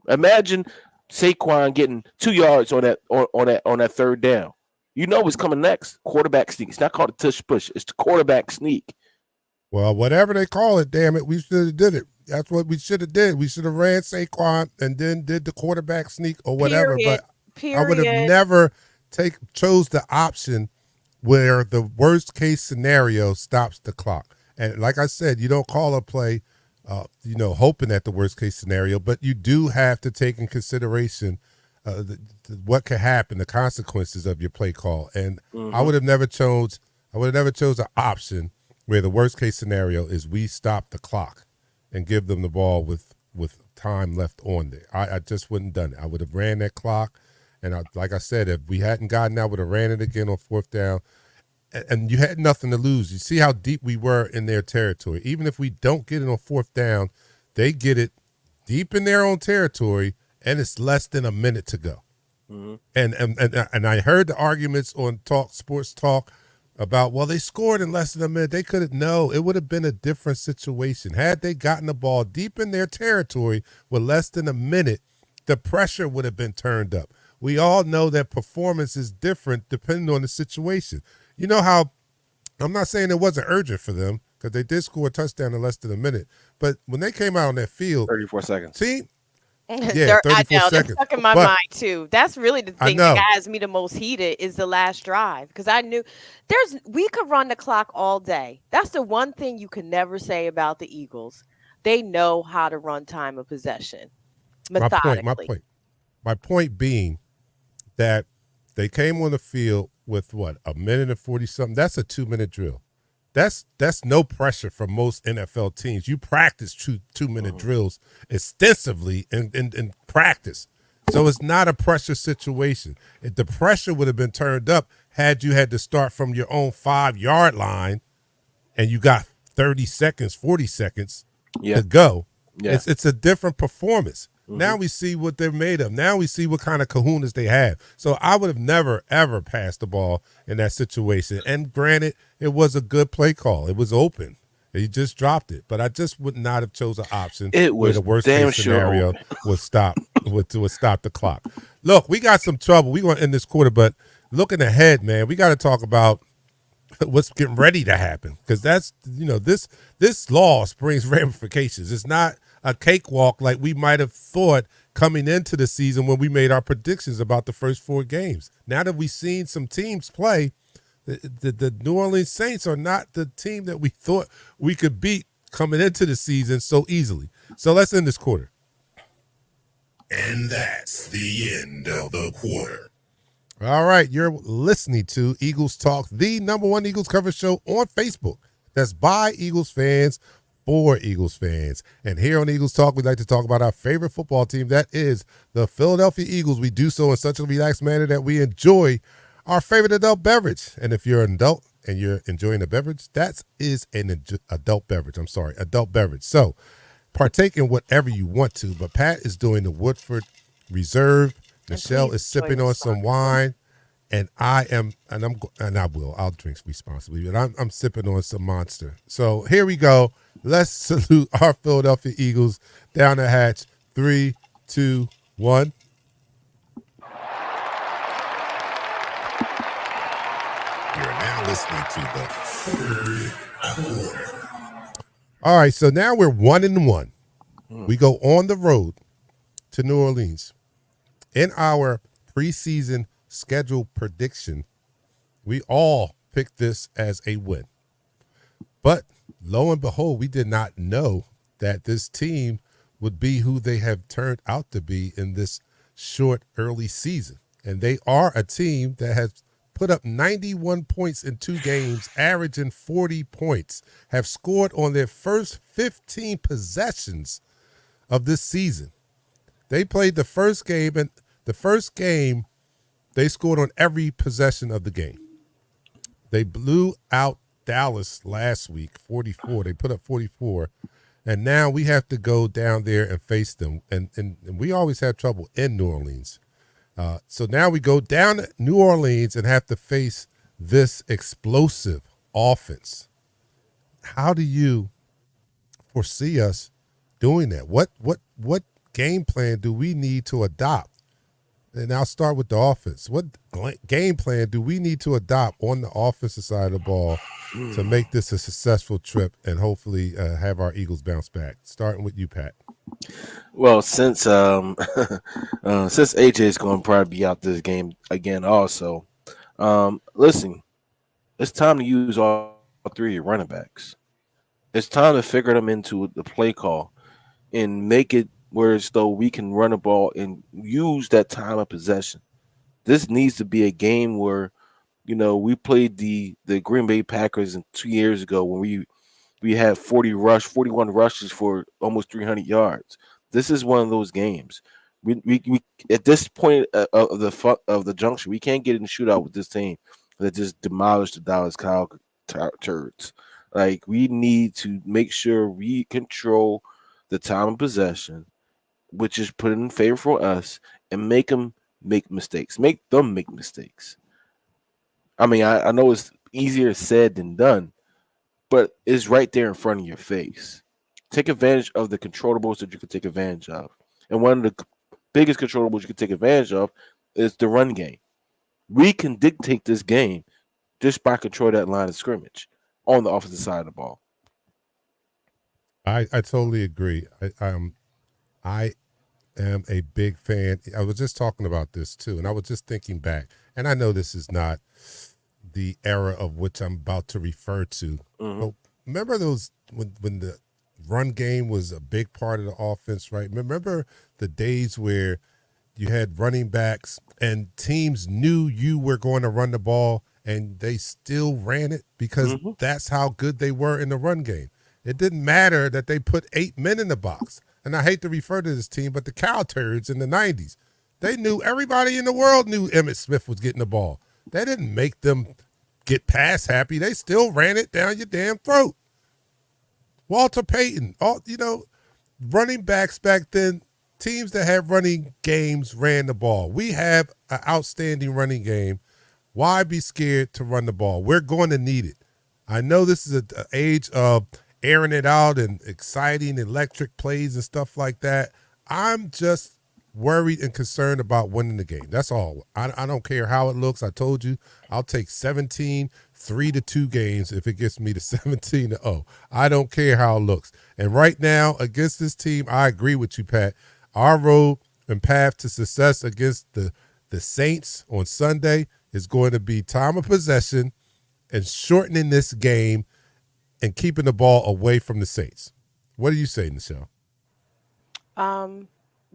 Imagine Saquon getting 2 yards on that 3rd down. You know what's coming next. Quarterback sneak. It's not called a tush push. It's the quarterback sneak. Well, whatever they call it, damn it, we should have did it. That's what we should have did. We should have ran Saquon and then did the quarterback sneak or whatever. Period. But I would have never chose the option where the worst case scenario stops the clock. And like I said, you don't call a play, hoping at the worst case scenario, but you do have to take in consideration what could happen, the consequences of your play call. And I would have never chose an option where the worst case scenario is we stop the clock and give them the ball with time left on there. I just wouldn't done it. I would have ran that clock, and like I said, if we hadn't gotten out, I would have ran it again on 4th down, and you had nothing to lose. You see how deep we were in their territory. Even if we don't get it on 4th down, they get it deep in their own territory, and it's less than a minute to go. And I heard the arguments on Sports Talk about, well, they scored in less than a minute. They couldn't. No, it would have been a different situation. Had they gotten the ball deep in their territory with less than a minute, the pressure would have been turned up. We all know that performance is different depending on the situation. You know how, I'm not saying it wasn't urgent for them because they did score a touchdown in less than a minute, but when they came out on that field, 34 seconds. see, Yeah, 34 I know, seconds. that's stuck in my But- mind too. That's really the I thing know. that has me the most heated is the last drive because I knew we could run the clock all day. That's the one thing you can never say about the Eagles. They know how to run time of possession methodically. My point being that they came on the field with what, a minute and 40 something. That's a 2-minute drill. That's no pressure for most NFL teams. You practice 2-minute drills extensively in practice. So it's not a pressure situation. The pressure would have been turned up had you had to start from your own 5-yard line and you got 30 seconds, 40 seconds to go. Yeah. It's a different performance. Now we see what they're made of. Now we see what kind of kahunas they have. So I would have never, ever passed the ball in that situation. And granted, it was a good play call. It was open. He just dropped it. But I just would not have chose an option It where was the worst damn case sure scenario open. would stop the clock. Look, we got some trouble. We're going to end this quarter, but looking ahead, man, we got to talk about what's getting ready to happen, because that's this loss brings ramifications. It's not a cakewalk like we might have thought coming into the season when we made our predictions about the first 4 games. Now that we've seen some teams play, the New Orleans Saints are not the team that we thought we could beat coming into the season so easily. So let's end this quarter. And that's the end of the quarter. All right, you're listening to Eagles Talk, the #1 Eagles coverage show on Facebook. That's by Eagles fans for Eagles fans. And here on Eagles Talk, we like to talk about our favorite football team, that is the Philadelphia Eagles. We do so in such a relaxed manner that we enjoy our favorite adult beverage. And if you're an adult and you're enjoying a beverage, that is an adult beverage. Adult beverage. So partake in whatever you want to, but Pat is doing the Woodford Reserve. Michelle is sipping on some wine, and I'll drink responsibly, but I'm sipping on some Monster. So here we go. Let's salute our Philadelphia Eagles down the hatch. 3, 2, 1. You're now listening to the third quarter. All right, so now we're 1-1. We go on the road to New Orleans. In our preseason schedule prediction, we all picked this as a win. But lo and behold, we did not know that this team would be who they have turned out to be in this short early season. And they are a team that has put up 91 points in 2 games, averaging 40 points, have scored on their first 15 possessions of this season. They played the first game, and the first game, they scored on every possession of the game. They blew out Dallas last week, 44. They put up 44. And now we have to go down there and face them. And we always have trouble in New Orleans. So now we go down to New Orleans and have to face this explosive offense. How do you foresee us doing that? What game plan do we need to adopt? And I'll start with the offense. What game plan do we need to adopt on the offensive side of the ball to make this a successful trip and hopefully have our Eagles bounce back? Starting with you, Pat. Well, since AJ is going to probably be out this game again, also, listen, it's time to use all 3 of your running backs. It's time to figure them into the play call and make it where as though we can run the ball and use that time of possession. This needs to be a game where, we played the Green Bay Packers 2 years ago when we had 41 rushes for almost 300 yards. This is one of those games. We at this point of the junction, we can't get in a shootout with this team that just demolished the Dallas Cowboys turds. Like, we need to make sure we control the time of possession, which is put in favor for us, and make them make mistakes. Make them make mistakes. I mean, I know it's easier said than done, but it's right there in front of your face. Take advantage of the controllables that you can take advantage of. And one of the biggest controllables you can take advantage of is the run game. We can dictate this game just by controlling that line of scrimmage on the offensive side of the ball. I totally agree. I am a big fan. I was just talking about this too, and I was just thinking back, and I know this is not the era of which I'm about to refer to. Mm-hmm. But remember those when the run game was a big part of the offense, right? Remember the days where you had running backs and teams knew you were going to run the ball and they still ran it because that's how good they were in the run game. It didn't matter that they put 8 men in the box. And I hate to refer to this team, but the Cow Turds in the 90s, they knew, everybody in the world knew Emmitt Smith was getting the ball. They didn't make them get pass happy. They still ran it down your damn throat. Walter Payton, running backs back then, teams that had running games ran the ball. We have an outstanding running game. Why be scared to run the ball? We're going to need it. I know this is an age of airing it out and exciting electric plays and stuff like that. I'm just worried and concerned about winning the game. That's all. I don't care how it looks. I told you I'll take 17 3-2 games if it gets me to 17-0. I don't care how it looks. And right now against this team, I agree with you, Pat. Our road and path to success against the Saints on Sunday is going to be time of possession and shortening this game and keeping the ball away from the Saints. What do you say, Michelle?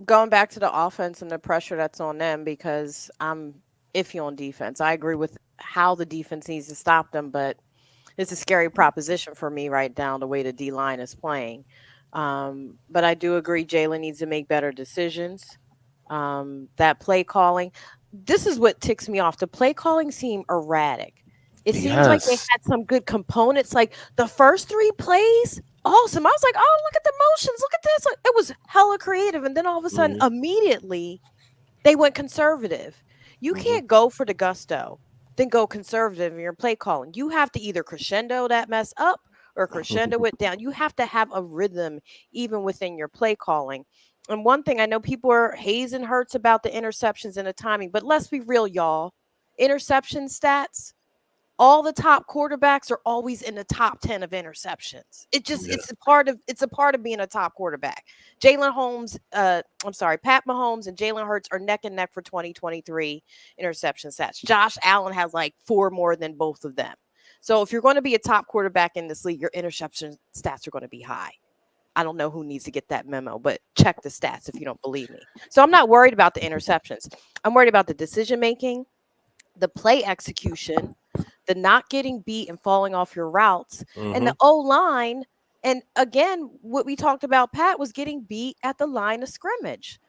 Going back to the offense and the pressure that's on them, because I'm iffy on defense. I agree with how the defense needs to stop them, but it's a scary proposition for me right now, the way the D line is playing. But I do agree Jalen needs to make better decisions. That play calling, this is what ticks me off. The play calling seemed erratic. It seems like they Yes. had some good components. Like the first 3 plays, awesome. I was like, oh, look at the motions. Look at this. Like, it was hella creative. And then all of a sudden, Mhm. immediately, they went conservative. You Mhm. can't go for the gusto, then go conservative in your play calling. You have to either crescendo that mess up or crescendo it down. You have to have a rhythm even within your play calling. And one thing I know people are hazing Hurts about the interceptions and the timing, but let's be real, y'all. Interception stats, all the top quarterbacks are always in the top 10 of interceptions. Yeah. It's a part of being a top quarterback. Pat Mahomes and Jalen Hurts are neck and neck for 2023 interception stats. Josh Allen has like 4 more than both of them. So if you're going to be a top quarterback in this league, your interception stats are going to be high. I don't know who needs to get that memo, but check the stats if you don't believe me. So I'm not worried about the interceptions. I'm worried about the decision making, the play execution, the not getting beat and falling off your routes, and the Mhm. O line. And again, what we talked about, Pat, was getting beat at the line of scrimmage.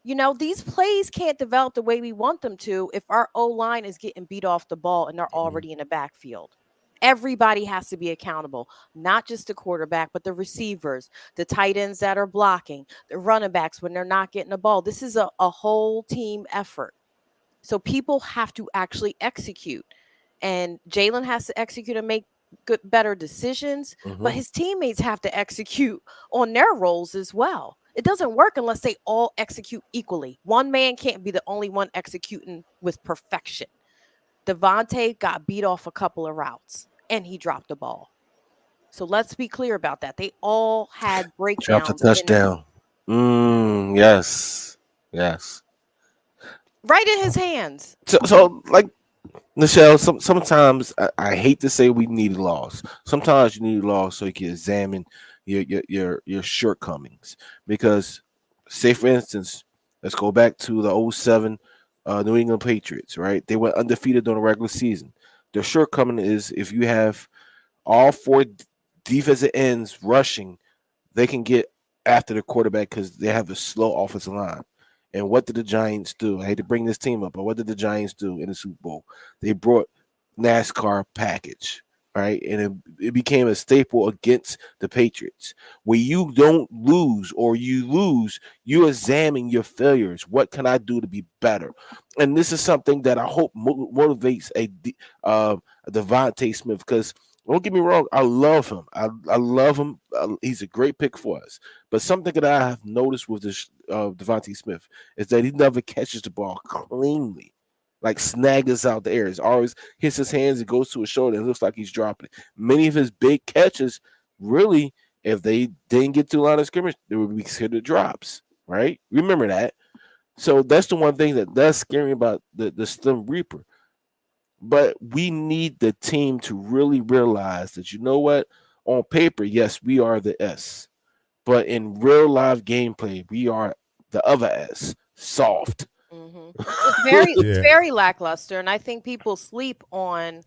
You know, these plays can't develop the way we want them to if our O line is getting beat off the ball and they're Mhm. already in the backfield. Everybody has to be accountable, not just the quarterback, but the receivers, the tight ends that are blocking, the running backs when they're not getting the ball. This is a whole team effort. So people have to actually execute. And Jalen has to execute and make better decisions, but Mhm. his teammates have to execute on their roles as well. It doesn't work unless they all execute equally. One man can't be the only one executing with perfection. Devontae got beat off a couple of routes and he dropped the ball. So let's be clear about that. They all had Dropped a breakdowns in touchdown. Yes. Yes. right in his hands. So like Michelle, sometimes I hate to say we need a loss. Sometimes you need a loss so you can examine your shortcomings. Because, say for instance, let's go back to the '07 New England Patriots. Right, they went undefeated during the regular season. Their shortcoming is if you have all 4 defensive ends rushing, they can get after the quarterback because they have a slow offensive line. And what did the Giants do? I hate to bring this team up, but what did the Giants do in the Super Bowl? They brought NASCAR package, right? And it became a staple against the Patriots. When you don't lose or you lose, you examine your failures. What can I do to be better? And this is something that I hope motivates a Devontae Smith because don't get me wrong, I love him. I love him. He's a great pick for us. But something that I have noticed with this Devontae Smith is that he never catches the ball cleanly, like snag us out the air. It always hits his hands and goes to his shoulder and it looks like he's dropping it. Many of his big catches, really, if they didn't get to the line of scrimmage, they would be considered drops, right? Remember that. So that's the one thing that does scare me about the Slim Reaper. But we need the team to really realize that, you know what? On paper, yes, we are the S. But in real live gameplay, we are the other S. Soft. It's Yeah. very lackluster, and I think people sleep on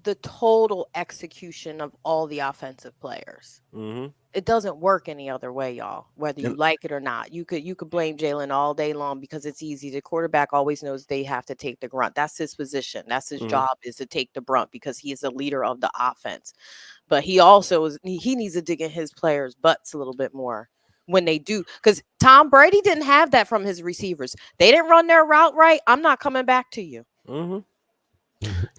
the total execution of all the offensive players. Hmm. It doesn't work any other way, y'all. Whether you And like it or not, you could blame Jalen all day long because it's easy. The quarterback always knows they have to take the grunt. That's his position. That's his mhm. job, is to take the brunt because he is the leader of the offense. But he also he needs to dig in his players' butts a little bit more when they do, because Tom Brady didn't have that from his receivers. They didn't run their route right. I'm not coming back to you. Hmm.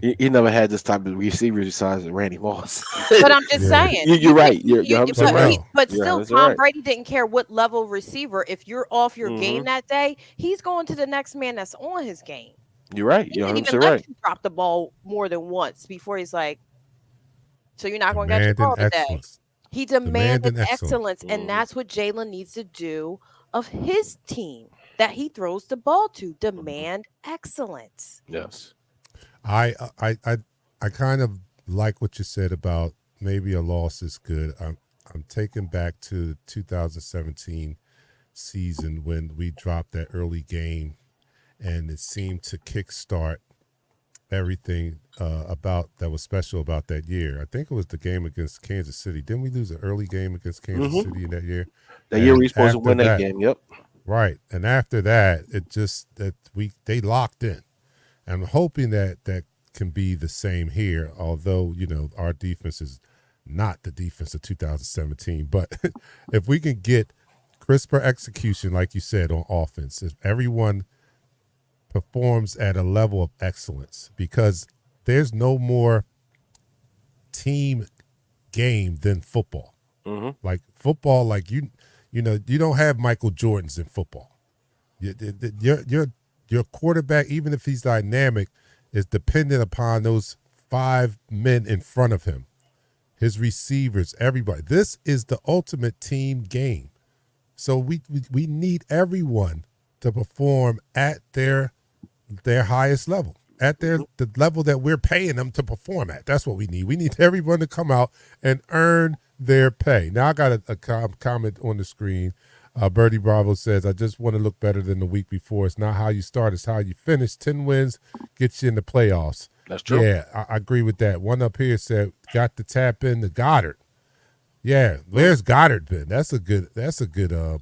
He never had this type of receiver besides Randy Moss. But I'm just Yeah, saying, You're right. You're but 100% right. no, but You're still, 100% Tom right. Brady didn't care what level receiver. If you're off your game Hmm. that day, he's going to the next man that's on his game. You're right. He You're didn't even 100% let right. you drop the ball more than once before he's like, "So you're not going to get your demanding ball today." excellence, He demanded demanding excellence. excellence, and Hmm. that's what Jalen needs to do of his team that he throws the ball to. Hmm. Demand excellence. Yes. I I I I kind of like what you said about maybe a loss is good. I'm taken back to 2017 season when we dropped that early game, and it seemed to kickstart everything about that was special about that year. I think it was the game against Kansas City. Didn't we lose an early game against Kansas Hmm. City in that year? That year we And supposed to after win that that, game. Yep. right, and after that, it just that they locked in. I'm hoping that that can be the same here, although, our defense is not the defense of 2017. But if we can get crisper execution, like you said, on offense, if everyone performs at a level of excellence, because there's no more team game than football. Hmm. Like football, like you don't have Michael Jordans in football. Your quarterback, even if he's dynamic, is dependent upon those 5 men in front of him, his receivers, everybody. This is the ultimate team game. So we need everyone to perform at their highest level, at the level that we're paying them to perform at. That's what we need. We need everyone to come out and earn their pay. Now I got a comment on the screen. Birdie Bravo says, I just want to look better than the week before. It's not how you start, it's how you finish. 10 wins gets you in the playoffs. That's true. Yeah, I agree with that. One up here said, got to tap in to Goddard. Yeah, where's Goddard been? That's a good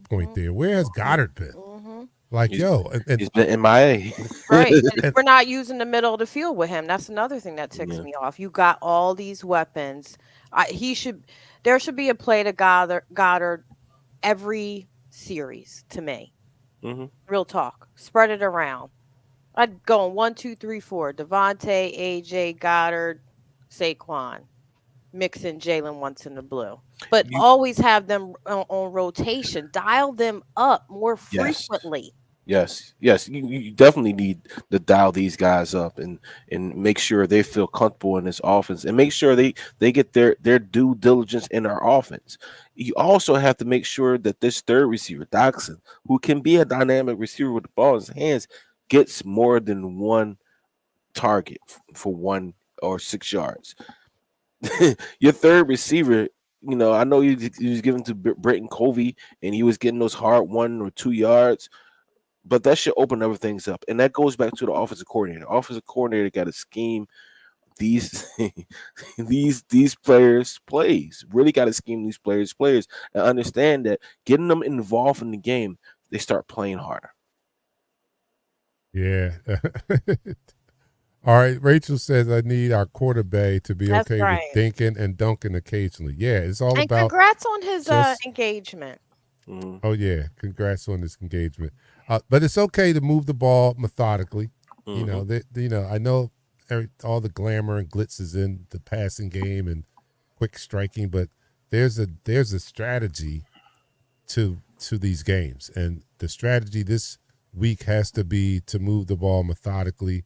point there. Where has Goddard been? Hmm. Like, He's, yo, and he's been MIA. Right. And and we're not using the middle of the field with him. That's another thing that ticks Yeah. me off. You got all these weapons. There should be a play to Goddard every series to me. Hmm. Real talk. Spread it around. I'd go on 1, 2, 3, 4. Devontae, AJ, Goddard, Saquon. Mix in Jalen once in the blue. But You always have them on rotation. Dial them up more yes. frequently. Yes. You definitely need to dial these guys up and make sure they feel comfortable in this offense and make sure they get their due diligence in our offense. You also have to make sure that this third receiver, Doxson, who can be a dynamic receiver with the ball in his hands, gets more than one target for 1 or 6 yards. Your third receiver, I know he was given to Britton Covey and he was getting those hard 1 or 2 yards, but that should open other things up. And that goes back to the offensive coordinator. Offensive coordinator got to scheme these these players plays. Really got to scheme these players and understand that getting them involved in the game, they start playing harder. yeah. All right, Rachel says I need our quarterback to be That's okay with right. dinking and dunking occasionally. Yeah, it's all And about congrats on his just. engagement. Mhm. Oh yeah, congrats on this engagement. But it's okay to move the ball methodically. Mhm. I know all the glamour and glitz is in the passing game and quick striking, but there's a strategy to these games, and the strategy this week has to be to move the ball methodically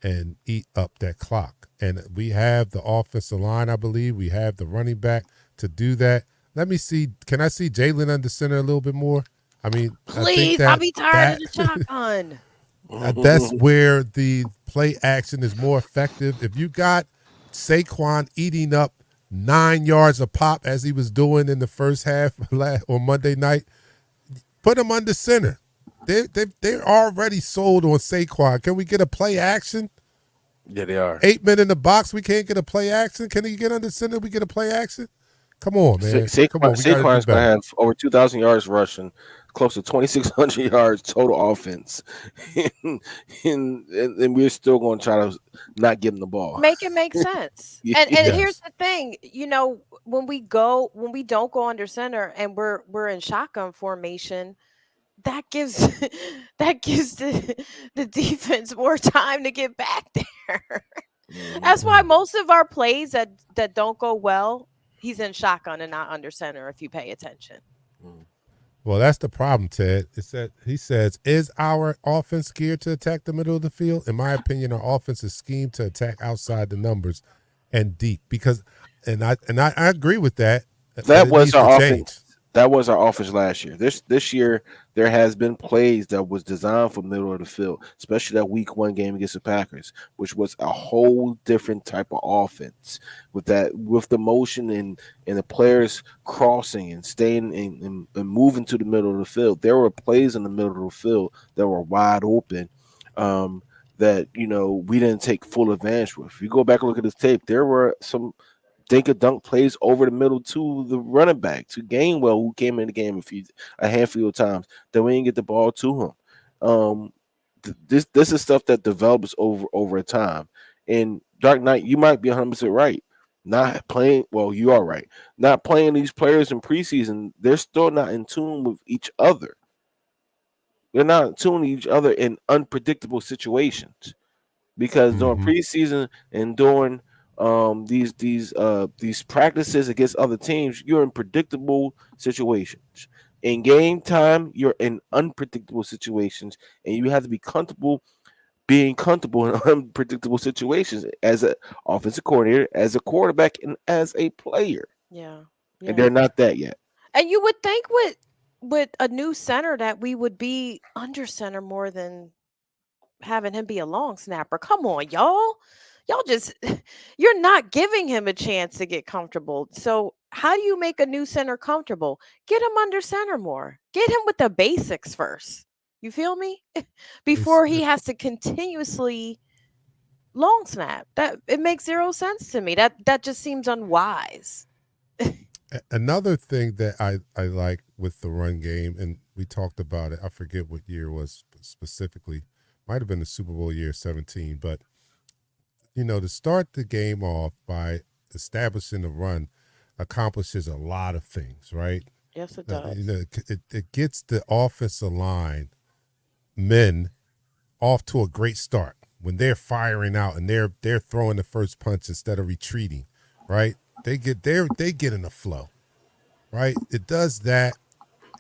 and eat up that clock. And we have the offensive line, I believe. We have the running back to do that. Let me see. Can I see Jalen under center a little bit more? I mean, I think Please, I'll that be tired of the shotgun. that's where the play action is more effective. If you got Saquon eating up 9 yards a pop as he was doing in the first half on Monday night, put him under center. They're already sold on Saquon. Can we get a play action? Yeah, they are. 8 men in the box. We can't get a play action. Can he get under center? We get a play action. Come on, man. Come on. We got to do Saquon's going to better. have over 2,000 yards rushing, close to 2,600 yards total offense, and we're still going to try to not give him the ball. Make it make sense. Yeah. And here's Yes. the thing, when we don't go under center and we're in shotgun formation, that gives that gives the defense more time to get back there. That's why Mm. most of our plays that don't go well, he's in shotgun and not under center. If you pay attention. Mhm. Well, that's the problem, Ted. It's that he says, is our offense geared to attack the middle of the field? In my opinion, our offense is schemed to attack outside the numbers and deep. Because, I agree with that, but That it was needs to our change. offense. That was our offense last year. This year there has been plays that was designed for middle of the field, especially that week one game against the Packers, which was a whole different type of offense with the motion and the players crossing and staying and moving to the middle of the field. There were plays in the middle of the field that were wide open. That we didn't take full advantage with. If you go back and look at this tape, there were some dink a dunk plays over the middle to the running back to Gainwell, who came in the game a handful of times. Then we didn't get the ball to him. This is stuff that develops over time. And Dark Knight, you might be 100% right. Not playing well, you are right. Not playing these players in preseason, they're still not in tune with each other. They're not in tune with each other in unpredictable situations because during Mm-hmm. preseason and during these practices against other teams, you're in predictable situations. In game time, you're in unpredictable situations, and you have to be comfortable being comfortable in unpredictable situations as an offensive coordinator, as a quarterback, and as a player. Yeah, And yeah. they're not that yet. And you would think with a new center that we would be under center more than having him be a long snapper. Come on, y'all. Y'all just you're not giving him a chance to get comfortable. So how do you make a new center comfortable? Get him under center more. Get him with the basics first. You feel me? It's, Before he has to continuously long snap. That it makes zero sense to me. That just seems unwise. another thing that I like with the run game, and we talked about it. I forget what year it was specifically. Might have been the Super Bowl year 17, but to start the game off by establishing the run accomplishes a lot of things, right? Yes, it does. It gets the offensive line men off to a great start when they're firing out and they're throwing the first punch instead of retreating, right? They get in the flow, right? It does that,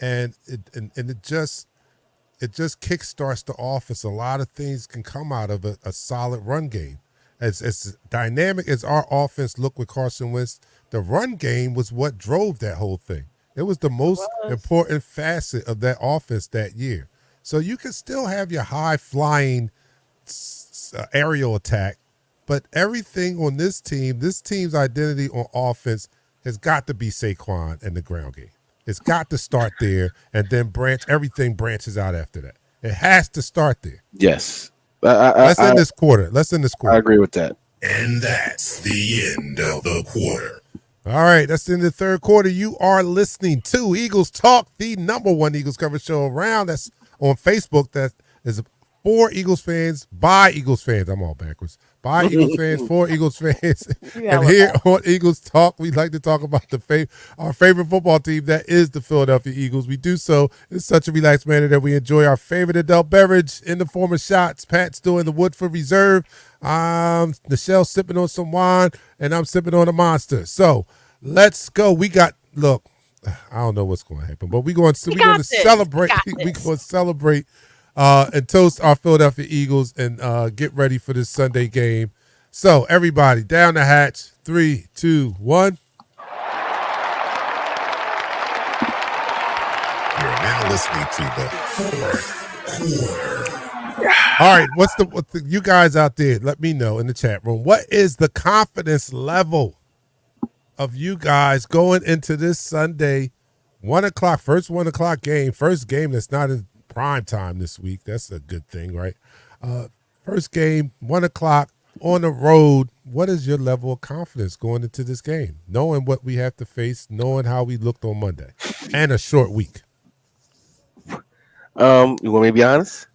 and it just kickstarts the offense. A lot of things can come out of a solid run game. As dynamic as our offense looked with Carson Wentz, the run game was what drove that whole thing. It was the most Was. important facet of that offense that year. So you can still have your high flying aerial attack, but everything on this team's identity on offense has got to be Saquon and the ground game. It's got to start there and then everything branches out after that. It has to start there. Yes, Let's I end this quarter. I agree with that. And that's the end of the quarter. All right, that's in the third quarter. You are listening to Eagles Talk, the number one Eagles coverage show around. That's on Facebook. That is for Eagles fans, by Eagles fans. I'm all backwards. By Eagles fans, for Eagles fans. You And hella here on Eagles Talk, we like to talk about our favorite football team, that is the Philadelphia Eagles. We do so in such a relaxed manner that we enjoy our favorite adult beverage in the form of shots. Pat's doing the Woodford Reserve. Michelle's sipping on some wine, and I'm sipping on a Monster. So let's go. Look, I don't know what's going to happen, but we're going to this. celebrate. We got We're this. going to celebrate and toast our Philadelphia Eagles and get ready for this Sunday game. So everybody, down the hatch. 3, 2, 1. You're now listening to the fourth quarter. All right, what's the you guys out there? Let me know in the chat room. What is the confidence level of you guys going into this Sunday 1:00, first 1:00 game, first game that's not in prime time this week? That's a good thing, right? First game, 1:00 on the road. What is your level of confidence going into this game, knowing what we have to face, knowing how we looked on Monday, and a short week? You want me to be honest?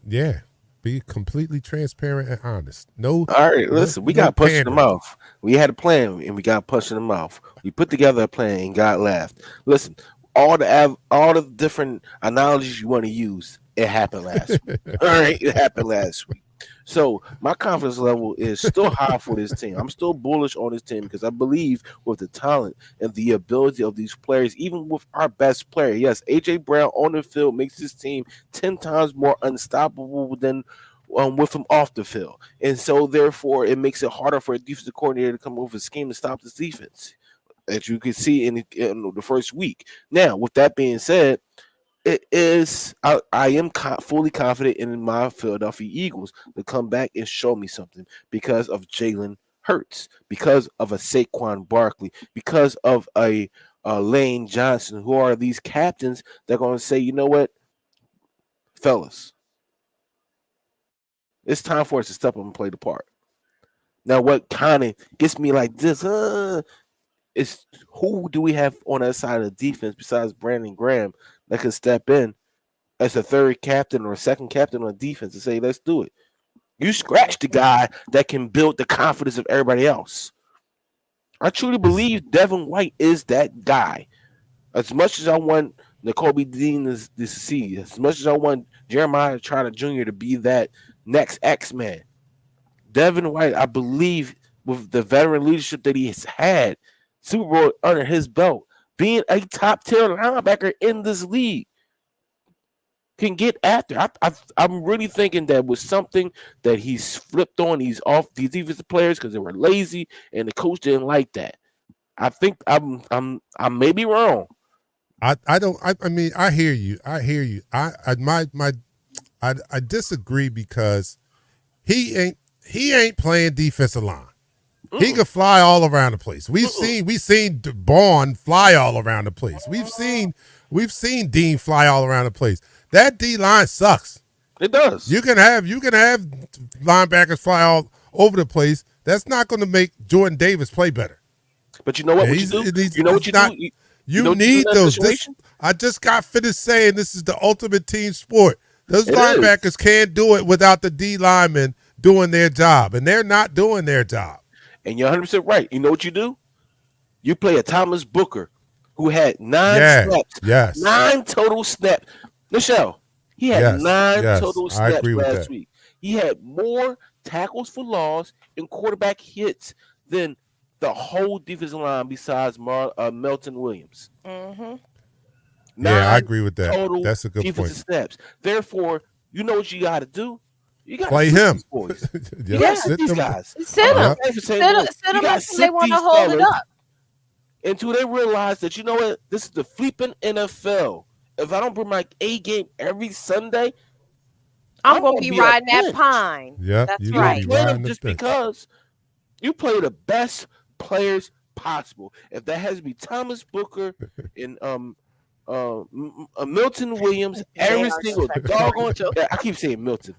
Yeah, be completely transparent and honest. No, All right, listen, we no got punched in the pandering. mouth. We had a plan and we got punched in the mouth. We put together a plan and got laughed. Listen, all the different analogies you want to use, it happened last week. All right, it happened last week. So my confidence level is still high for this team. I'm still bullish on this team because I believe with the talent and the ability of these players, even with our best player, yes, AJ Brown on the field makes this team 10 times more unstoppable than with him off the field, and so therefore it makes it harder for a defensive coordinator to come up with a scheme to stop this defense, as you can see in the first week. Now, with that being said, it is I am fully confident in my Philadelphia Eagles to come back and show me something because of Jalen Hurts, because of a Saquon Barkley, because of a Lane Johnson, who are these captains that are going to say, you know what, fellas, it's time for us to step up and play the part. Now, what kind of gets me like this is, who do we have on that side of the defense besides Brandon Graham that can step in as a third captain or a second captain on defense and say, let's do it. You scratch the guy that can build the confidence of everybody else. I truly Is believe Devin White is that guy. As much as I want N'Kobe Dean to succeed, as much as I want Jeremiah Trotter Jr. to be that next X-Man, Devin White, I believe with the veteran leadership that he has had, Super Bowl under his belt, being a top tier linebacker in this league, can get after. I'm really thinking that was something that he's flipped on these defensive players because they were lazy and the coach didn't like that. I think I may be wrong. I don't I mean I hear you. I hear you. I disagree because he ain't playing defensive line. He Mm-mm. could fly all around the place. We've Mm-mm. seen Bond fly all around the place. We've seen Dean fly all around the place. That D line sucks. It does. You can have linebackers fly all over the place. That's not going to make Jordan Davis play better. But you know what? And What you do? You know what he's you not. do? You know You what you do in need that those. situation? I just got finished saying this is the ultimate team sport. Those It is. linebackers can't do it without the D linemen doing their job, and they're not doing their job. And you're 100% right. You know what you do? You play a Thomas Booker who had nine Yeah. snaps, Yes. 9 total snaps. Michelle, he had Yes. nine Yes. total I snaps agree with last that. week. He had more tackles for loss and quarterback hits than the whole defensive line besides Melton Williams. Mm-hmm. Yeah, I Nine agree with that. total That's a good defensive point. snaps. Therefore, you know what you got to do? You got to Play sit him. these boys. You Yep. got to Yeah. sit Sit these them. guys. Sit I'm them. Yep. not saying for saying Sit, this. sit You them got to until they sit want to these hold it fellas up. until they realize that, you know what, this is the flipping NFL. If I don't bring my A game every Sunday, I'm I'm gonna gonna be be a riding that bench. pine. Yep. That's You're You gonna don't be right. play them riding the just bench. because you play the best players possible. If that has to be Thomas Booker and Milton Williams, They every are single respected, doggone. Rachel. I keep saying Milton.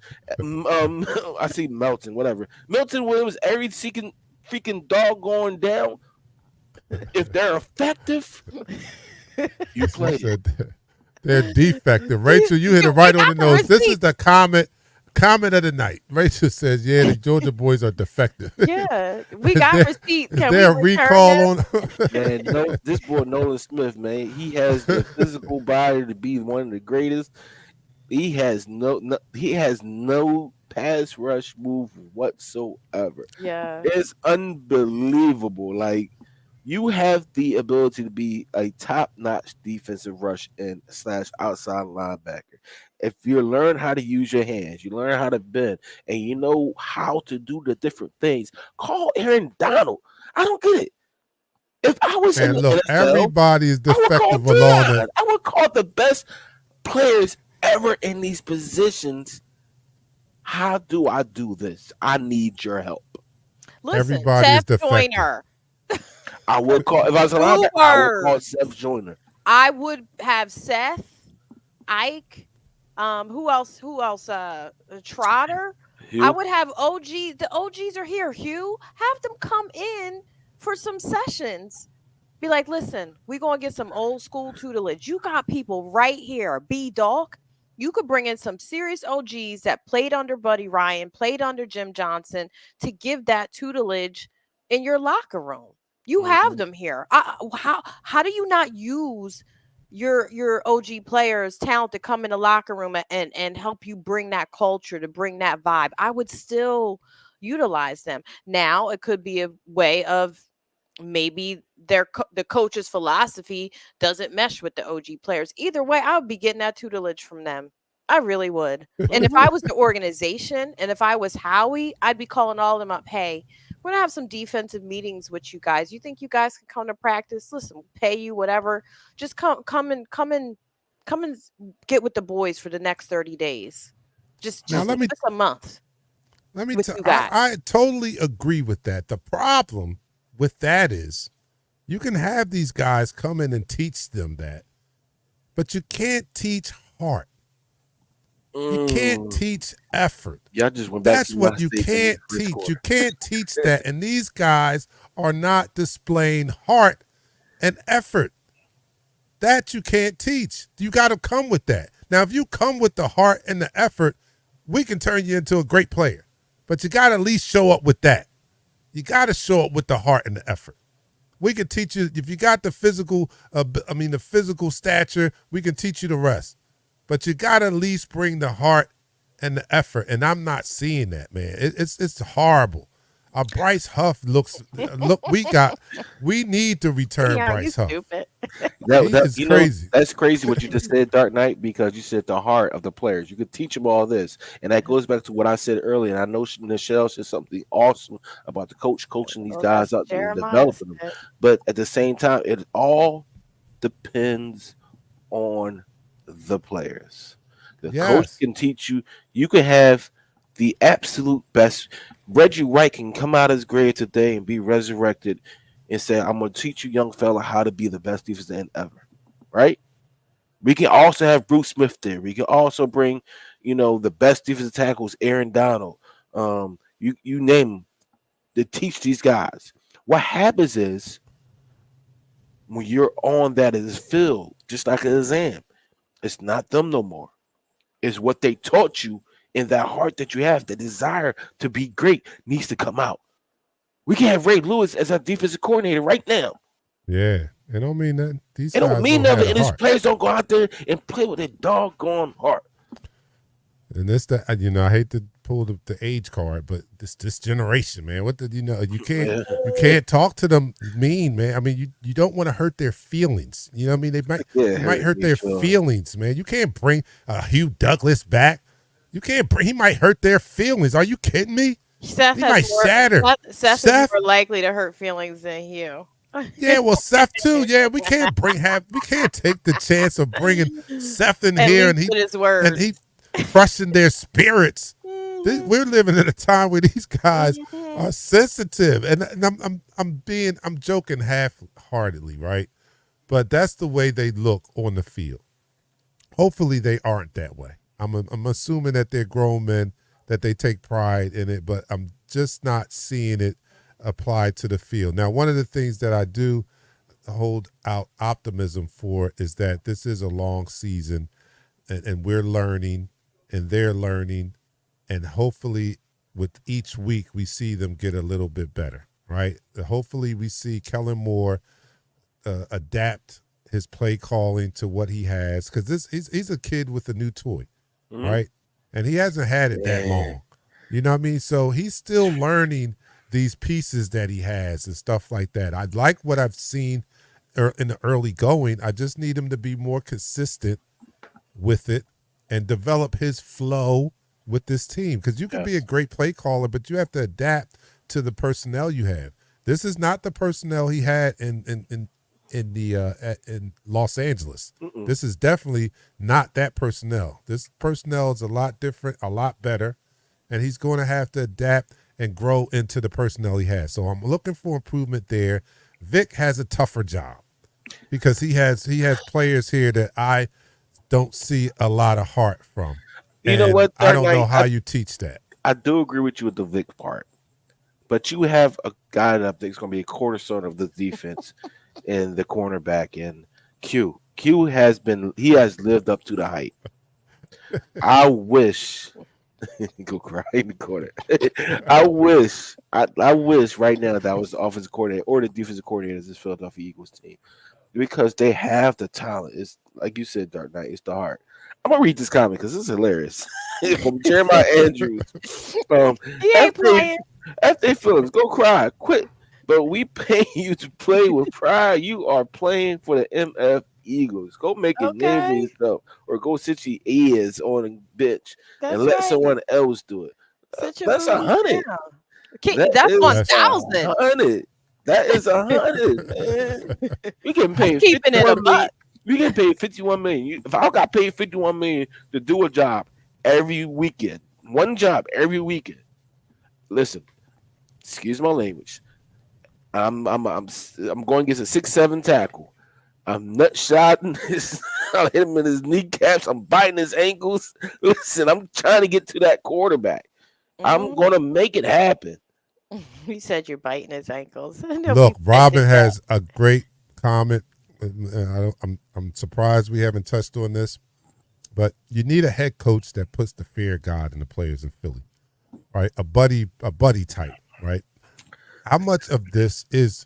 I see Melton, whatever. Milton Williams, every freaking doggone down. If they're effective, you She play them. said they're defective. We Rachel, you hit it we right on got the the nose. This is receipt. the comment of the night. Rachel says, "Yeah, the Georgia boys are defective." Yeah, we Is got there, receipts. is Can we there a return recall them? on? Man, no, this boy Nolan Smith, man, he has the physical body to be one of the greatest. He has no pass rush move whatsoever. Yeah. It's unbelievable. Like, you have the ability to be a top-notch defensive rush and slash outside linebacker. If you learn how to use your hands, you learn how to bend, and you know how to do the different things. Call Aaron Donald. I don't get it. If I was in Man, the look, NFL, everybody is I would call defective along Dion. the. I would call the best players ever in these positions. How do I do this? I need your help. Listen, Everybody is Seth defective. Joyner, I would call, if I was a linebacker, I would call Uber. Seth Joyner. I would have Seth, Ike, who else? Who else? Trotter. I Hugh. would have OG. The OGs are here. Hugh, have them come in for some sessions. Be like, listen, we gonna get some old school tutelage. You got people right here. B Dog. You could bring in some serious OGs that played under Buddy Ryan, played under Jim Johnson to give that tutelage in your locker room. You have Mhm. them here. How do you not use your OG players, talent to come in the locker room and help you bring that culture, to bring that vibe, I would still utilize them. Now, it could be a way of maybe the coach's philosophy doesn't mesh with the OG players. Either way, I would be getting that tutelage from them. I really would. And if I was the organization and if I was Howie, I'd be calling all of them up. Hey, we're gonna have some defensive meetings with you guys. You think you guys can come to practice? Listen, we'll pay you whatever. Just come and get with the boys for the next 30 days. Just Now just let me just a month with tell. you guys. I totally agree with that. The problem with that is you can have these guys come in and teach them that, but you can't teach heart. You can't teach effort. Y'all just went back That's to what my you statement in can't the first teach. quarter. You can't teach that. And these guys are not displaying heart and effort. That you can't teach. You got to come with that. Now, if you come with the heart and the effort, we can turn you into a great player. But you got to at least show up with that. You got to show up with the heart and the effort. We can teach you, if you got the physical, the physical stature, we can teach you the rest. But you got to at least bring the heart and the effort. And I'm not seeing that, man. It's horrible. Bryce Huff we need to return Yeah, you Bryce Huff. stupid. He is crazy. That's crazy what you just said, Dark Knight, because you said the heart of the players. You could teach them all this, and that goes back to what I said earlier. And I know Nichelle said something awesome about the coach coaching these Well, guys that's up what and Jeremiah developing them. said. But at the same time, it all depends on the players. The coach Yes. can teach you. You can have the absolute best. Reggie White can come out of his grave today and be resurrected and say, "I'm going to teach you, young fella, how to be the best defensive end ever." Right? We can also have Bruce Smith there. We can also bring, the best defensive tackles, Aaron Donald. You name them, to teach these guys. What happens is when you're on that as field, just like an exam, it's not them no more. It's what they taught you, in that heart that you have, the desire to be great needs to come out. We can have Ray Lewis as our defensive coordinator right now. Yeah. It don't mean that these It don't guys mean don't have nothing, the and his heart. players don't go out there and play with their doggone heart. And this, that I hate to pull the age card, but this generation, man, you can't talk to them mean, man. I mean, you don't want to hurt their feelings. You know what I mean? They might hurt their feelings, man. You can't bring Hugh Douglas back. You can't bring. He might hurt their feelings. Are you kidding me? Seth He might shatter. Seth is more likely to hurt feelings than you. Yeah, well, Seth too. Yeah, we can't take the chance of bringing Seth in At here least with his and words. he crushing their spirits. We're living in a time where these guys are sensitive, and I'm joking half-heartedly, right? But that's the way they look on the field. Hopefully, they aren't that way. I'm assuming that they're grown men, that they take pride in it, but I'm just not seeing it applied to the field. Now, one of the things that I do hold out optimism for is that this is a long season, and we're learning, and they're learning, and hopefully with each week we see them get a little bit better, right? Hopefully we see Kellen Moore adapt his play calling to what he has, because he's a kid with a new toy, right? And he hasn't had it that long. You know what I mean? So he's still learning these pieces that he has and stuff like that. I like what I've seen in the early going. I just need him to be more consistent with it and develop his flow with this team, because you can be a great play caller, but you have to adapt to the personnel you have. This is not the personnel he had in Los Angeles. This is definitely not that personnel. This personnel is a lot different, a lot better, and he's going to have to adapt and grow into the personnel he has. So I'm looking for improvement there. Vic has a tougher job because he has players here that I don't see a lot of heart from. You know what? I don't know how you teach that. I do agree with you with the Vic part, but you have a guy that I think is going to be a cornerstone of the defense and the cornerback in Q. Q has lived up to the hype. I wish go cry in the corner. I wish right now that I was the offensive coordinator or the defensive coordinator of this Philadelphia Eagles team. because they have the talent. It's like you said, Dark Knight. It's the heart. I'm gonna read this comment because it's hilarious. From Jeremiah Andrews. He ain't F playing. they feelings, go cry, quit. But we pay you to play with pride. You are playing for the MF Eagles. Go make a name for Okay, yourself, or go sit your ears on a bench and that's let right. someone else do it. Sit your That's a booties hundred. down. That That's is That's 1,000. 100. That is 100, man. We getting That's paid keeping it a 51 million. buck. We getting paid 51 million. If I got paid 51 million to do a job every weekend, one job every weekend. Listen, excuse my language. I'm going against a 6'7" tackle. I'm nut shotting his. I hit him in his kneecaps. I'm biting his ankles. Listen, I'm trying to get to that quarterback. I'm Mhm. gonna make it happen. He said you're biting his ankles. And he'll Look, be Robin bending has a great comment. I'm surprised we haven't touched on this, but you need a head coach that puts the fear of God in the players in Philly, right? A buddy type, right? How much of this is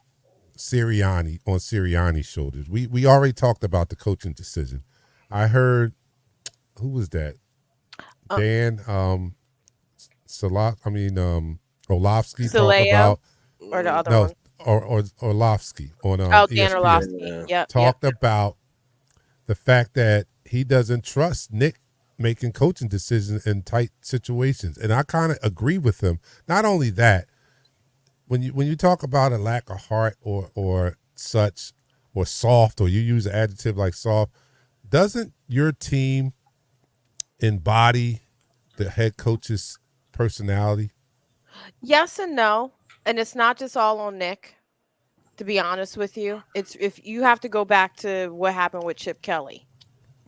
Sirianni on Sirianni's shoulders? We already talked about the coaching decision. I heard, who was that? Uh, Dan Orlovsky talk Saleo about or the other no one. or Orlovsky on Oh, Dan ESPN Orlovsky. Yeah. Yep. talked about the fact that he doesn't trust Nick making coaching decisions in tight situations, and I kind of agree with him. Not only that, when you talk about a lack of heart or such or soft, or you use an adjective like soft, doesn't your team embody the head coach's personality? Yes and no. And it's not just all on Nick, to be honest with you. It's if you have to go back to what happened with Chip Kelly.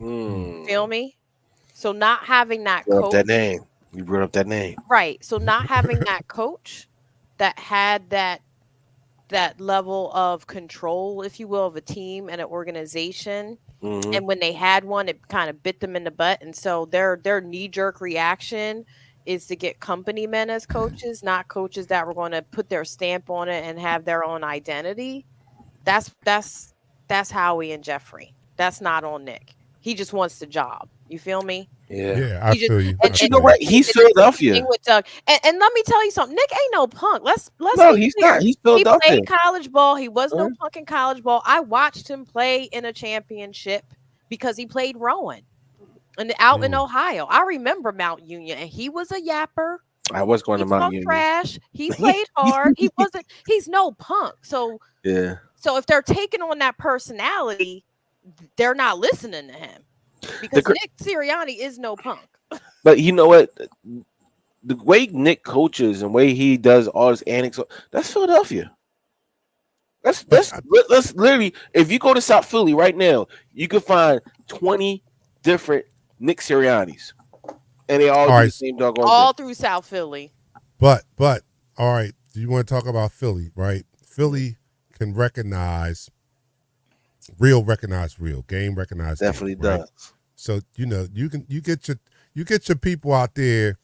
Feel me? So not having that Brought up coach, that name. You brought up that name. right. So not having that coach that had that level of control, if you will, of a team and an organization. Mm-hmm. And when they had one, it kind of bit them in the butt. And so their knee jerk reaction is to get company men as coaches, not coaches that were going to put their stamp on it and have their own identity. That's Howie and Jeffrey. That's not on Nick. He just wants the job. You feel me? Yeah. Yeah, I He just feel you. and, But I you and, know feel what? you. He's and the same Philadelphia. thing with Doug. And let me tell you something. Nick ain't no punk. Let's No, be he's clear. not. He's He Philadelphia. played college ball. He was no Huh? punk in college ball. I watched him play in a championship because he played Rowan and out in Ohio. I remember Mount Union, and he was a yapper. I was going He to Mount talked Union. trash. He played hard. He's no punk. So Yeah. if they're taking on that personality, they're not listening to him The because cr- Nick Sirianni is no punk. but you know what? The way Nick coaches and way he does all his antics, that's Philadelphia. That's But let's literally. If you go to South Philly right now, you can find 20 different Nick Siriannis, and they all all do the right, same doggone thing. All through South Philly. but all right. You want to talk about Philly, right? Philly can recognize real, game recognize Definitely game, right? does. So you get your people out there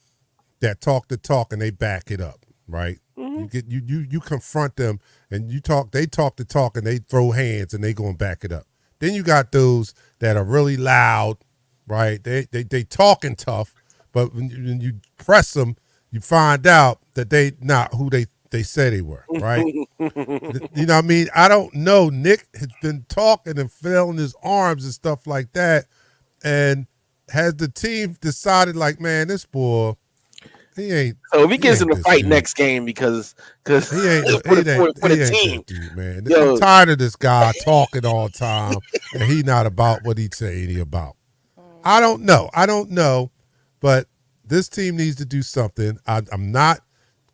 that talk the talk and they back it up, right? Mhm. You get you confront them and they talk the talk and they throw hands and they go and back it up. Then you got those that are really loud, right? They talking tough, but when you press them, you find out that they not who they say they were, right? You know what I mean? I don't know. Nick has been talking and flailing his arms and stuff like that, and has the team decided like, man, this boy, he ain't. So if he gets ain't in the this fight dude. next game because He ain't. for He ain't. the He ain't team, that dude, man. Yo. I'm tired of this guy talking all the time, and he not about what he saying he about. I don't know, but this team needs to do something. I'm not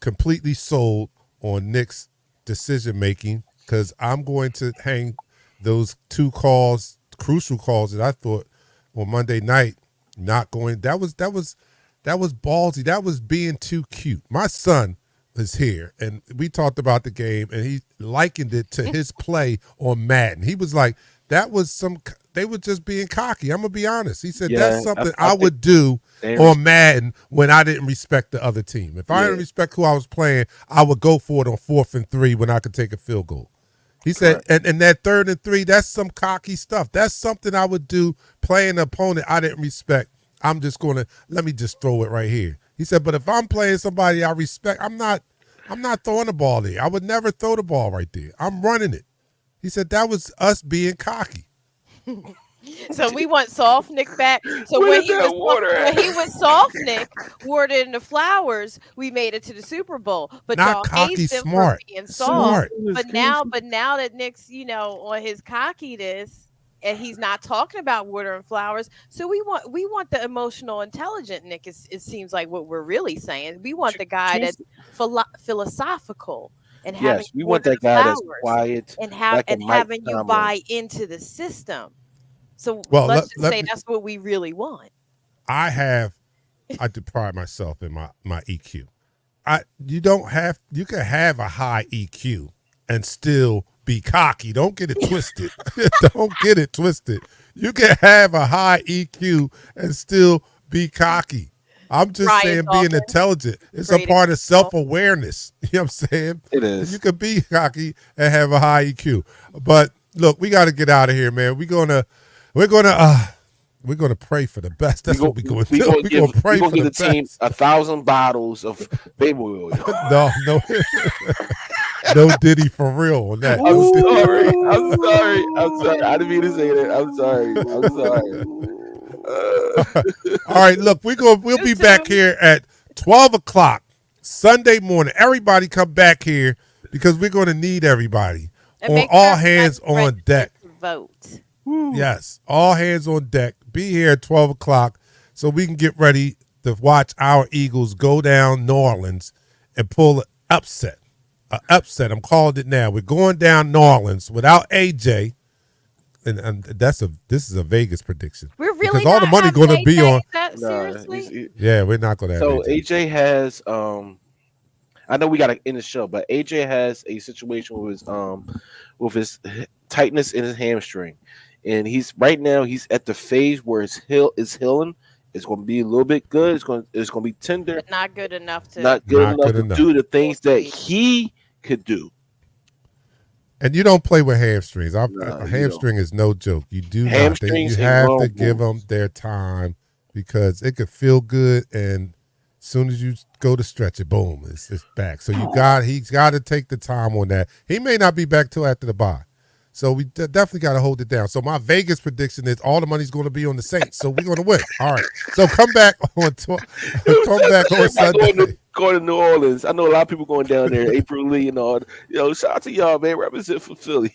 completely sold on Nick's decision making because I'm going to hang those two calls, crucial calls that I thought on Monday night not going. That was ballsy. That was being too cute. My son is here, and we talked about the game, and he likened it to his play on Madden. He was like, "That was they were just being cocky." I'm gonna be honest. He said that's something I would do on Madden when I didn't respect the other team. If I didn't respect who I was playing, I would go for it on 4th and 3 when I could take a field goal. He said, Correct. and that 3rd and 3, that's some cocky stuff. That's something I would do playing an opponent I didn't respect. I'm just going to, let me just throw it right here. He said, but if I'm playing somebody I respect, I'm not throwing the ball there. I would never throw the ball right there. I'm running it. He said that was us being cocky. So we want Soft Nick back. So Where when did that water at? he was Soft Nick, watered in the flowers, we made it to the Super Bowl. But Not y'all cocky, hate him for smart. being soft. Smart. But now that Nick's, on his cockiness, and he's not talking about water and flowers, so we want the emotional, intelligent Nick. It seems like what we're really saying. We want the guy that's philosophical and having Yes, we want water that the guy that's flowers quiet, and like a Mike having you Tomlin. buy into the system. So Well, let's just let say me, that's what we really want. I do pride myself in my EQ. You can have a high EQ and still be cocky. Don't get it twisted. Don't get it twisted. You can have a high EQ and still be cocky. I'm just Ryan saying being Dawkins, intelligent is a great part of example. self-awearness. You know what I'm saying? It You is. can be cocky and have a high EQ. But look, we got to get out of here, man. We're gonna pray for the best. That's what we're going to do. We're going to pray we for gonna the give the team best. 1,000 bottles of baby oil. No, no Diddy for real on that. I'm No Diddy. sorry. I'm sorry. I'm sorry. I didn't mean to say that. I'm sorry. I'm sorry. All right, look, we'll be back here at 12 o'clock Sunday morning. Everybody come back here because we're going to need everybody And on make sure all hands everybody's on deck. registered to vote. Yes, all hands on deck. Be here at 12 o'clock so we can get ready to watch our Eagles go down New Orleans and pull an upset. An upset. I'm calling it now. We're going down New Orleans without AJ. And this is a Vegas prediction. We're really because all the not money having going to be AJ? on. That No, seriously? Yeah, we're not going to have so AJ. AJ has I know we got to end the show, but AJ has a situation with his tightness in his hamstring, and he's at the phase where his heel is healing. It's going to be a little bit good. It's going to be tender, But not good enough to not good Not enough good to enough. do the things that Speed. he could do. And you don't play with hamstrings. No, A you hamstring is no joke. You do not. Hamstrings You and have to grown give them bones. their time because it could feel good, and as soon as you go to stretch it, boom, it's back. So he's got to take the time on that. He may not be back till after the bye. So we definitely got to hold it down. So my Vegas prediction is all the money's going to be on the Saints. So we're going to win. All right. So come back on Sunday. Going to New Orleans. I know a lot of people going down there. April Lee and all. Shout out to y'all, man. Represent for Philly.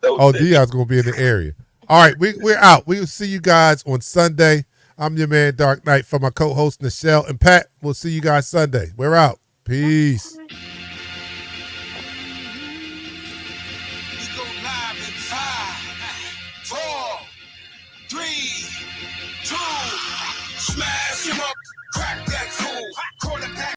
Oh, Dion's going to be in the area. All right. We're out. We will see you guys on Sunday. I'm your man, Dark Knight, for my co-host, Nichelle and Pat. We'll see you guys Sunday. We're out. Peace. We go live in 5, 4, 3, 2. Smash him up, crack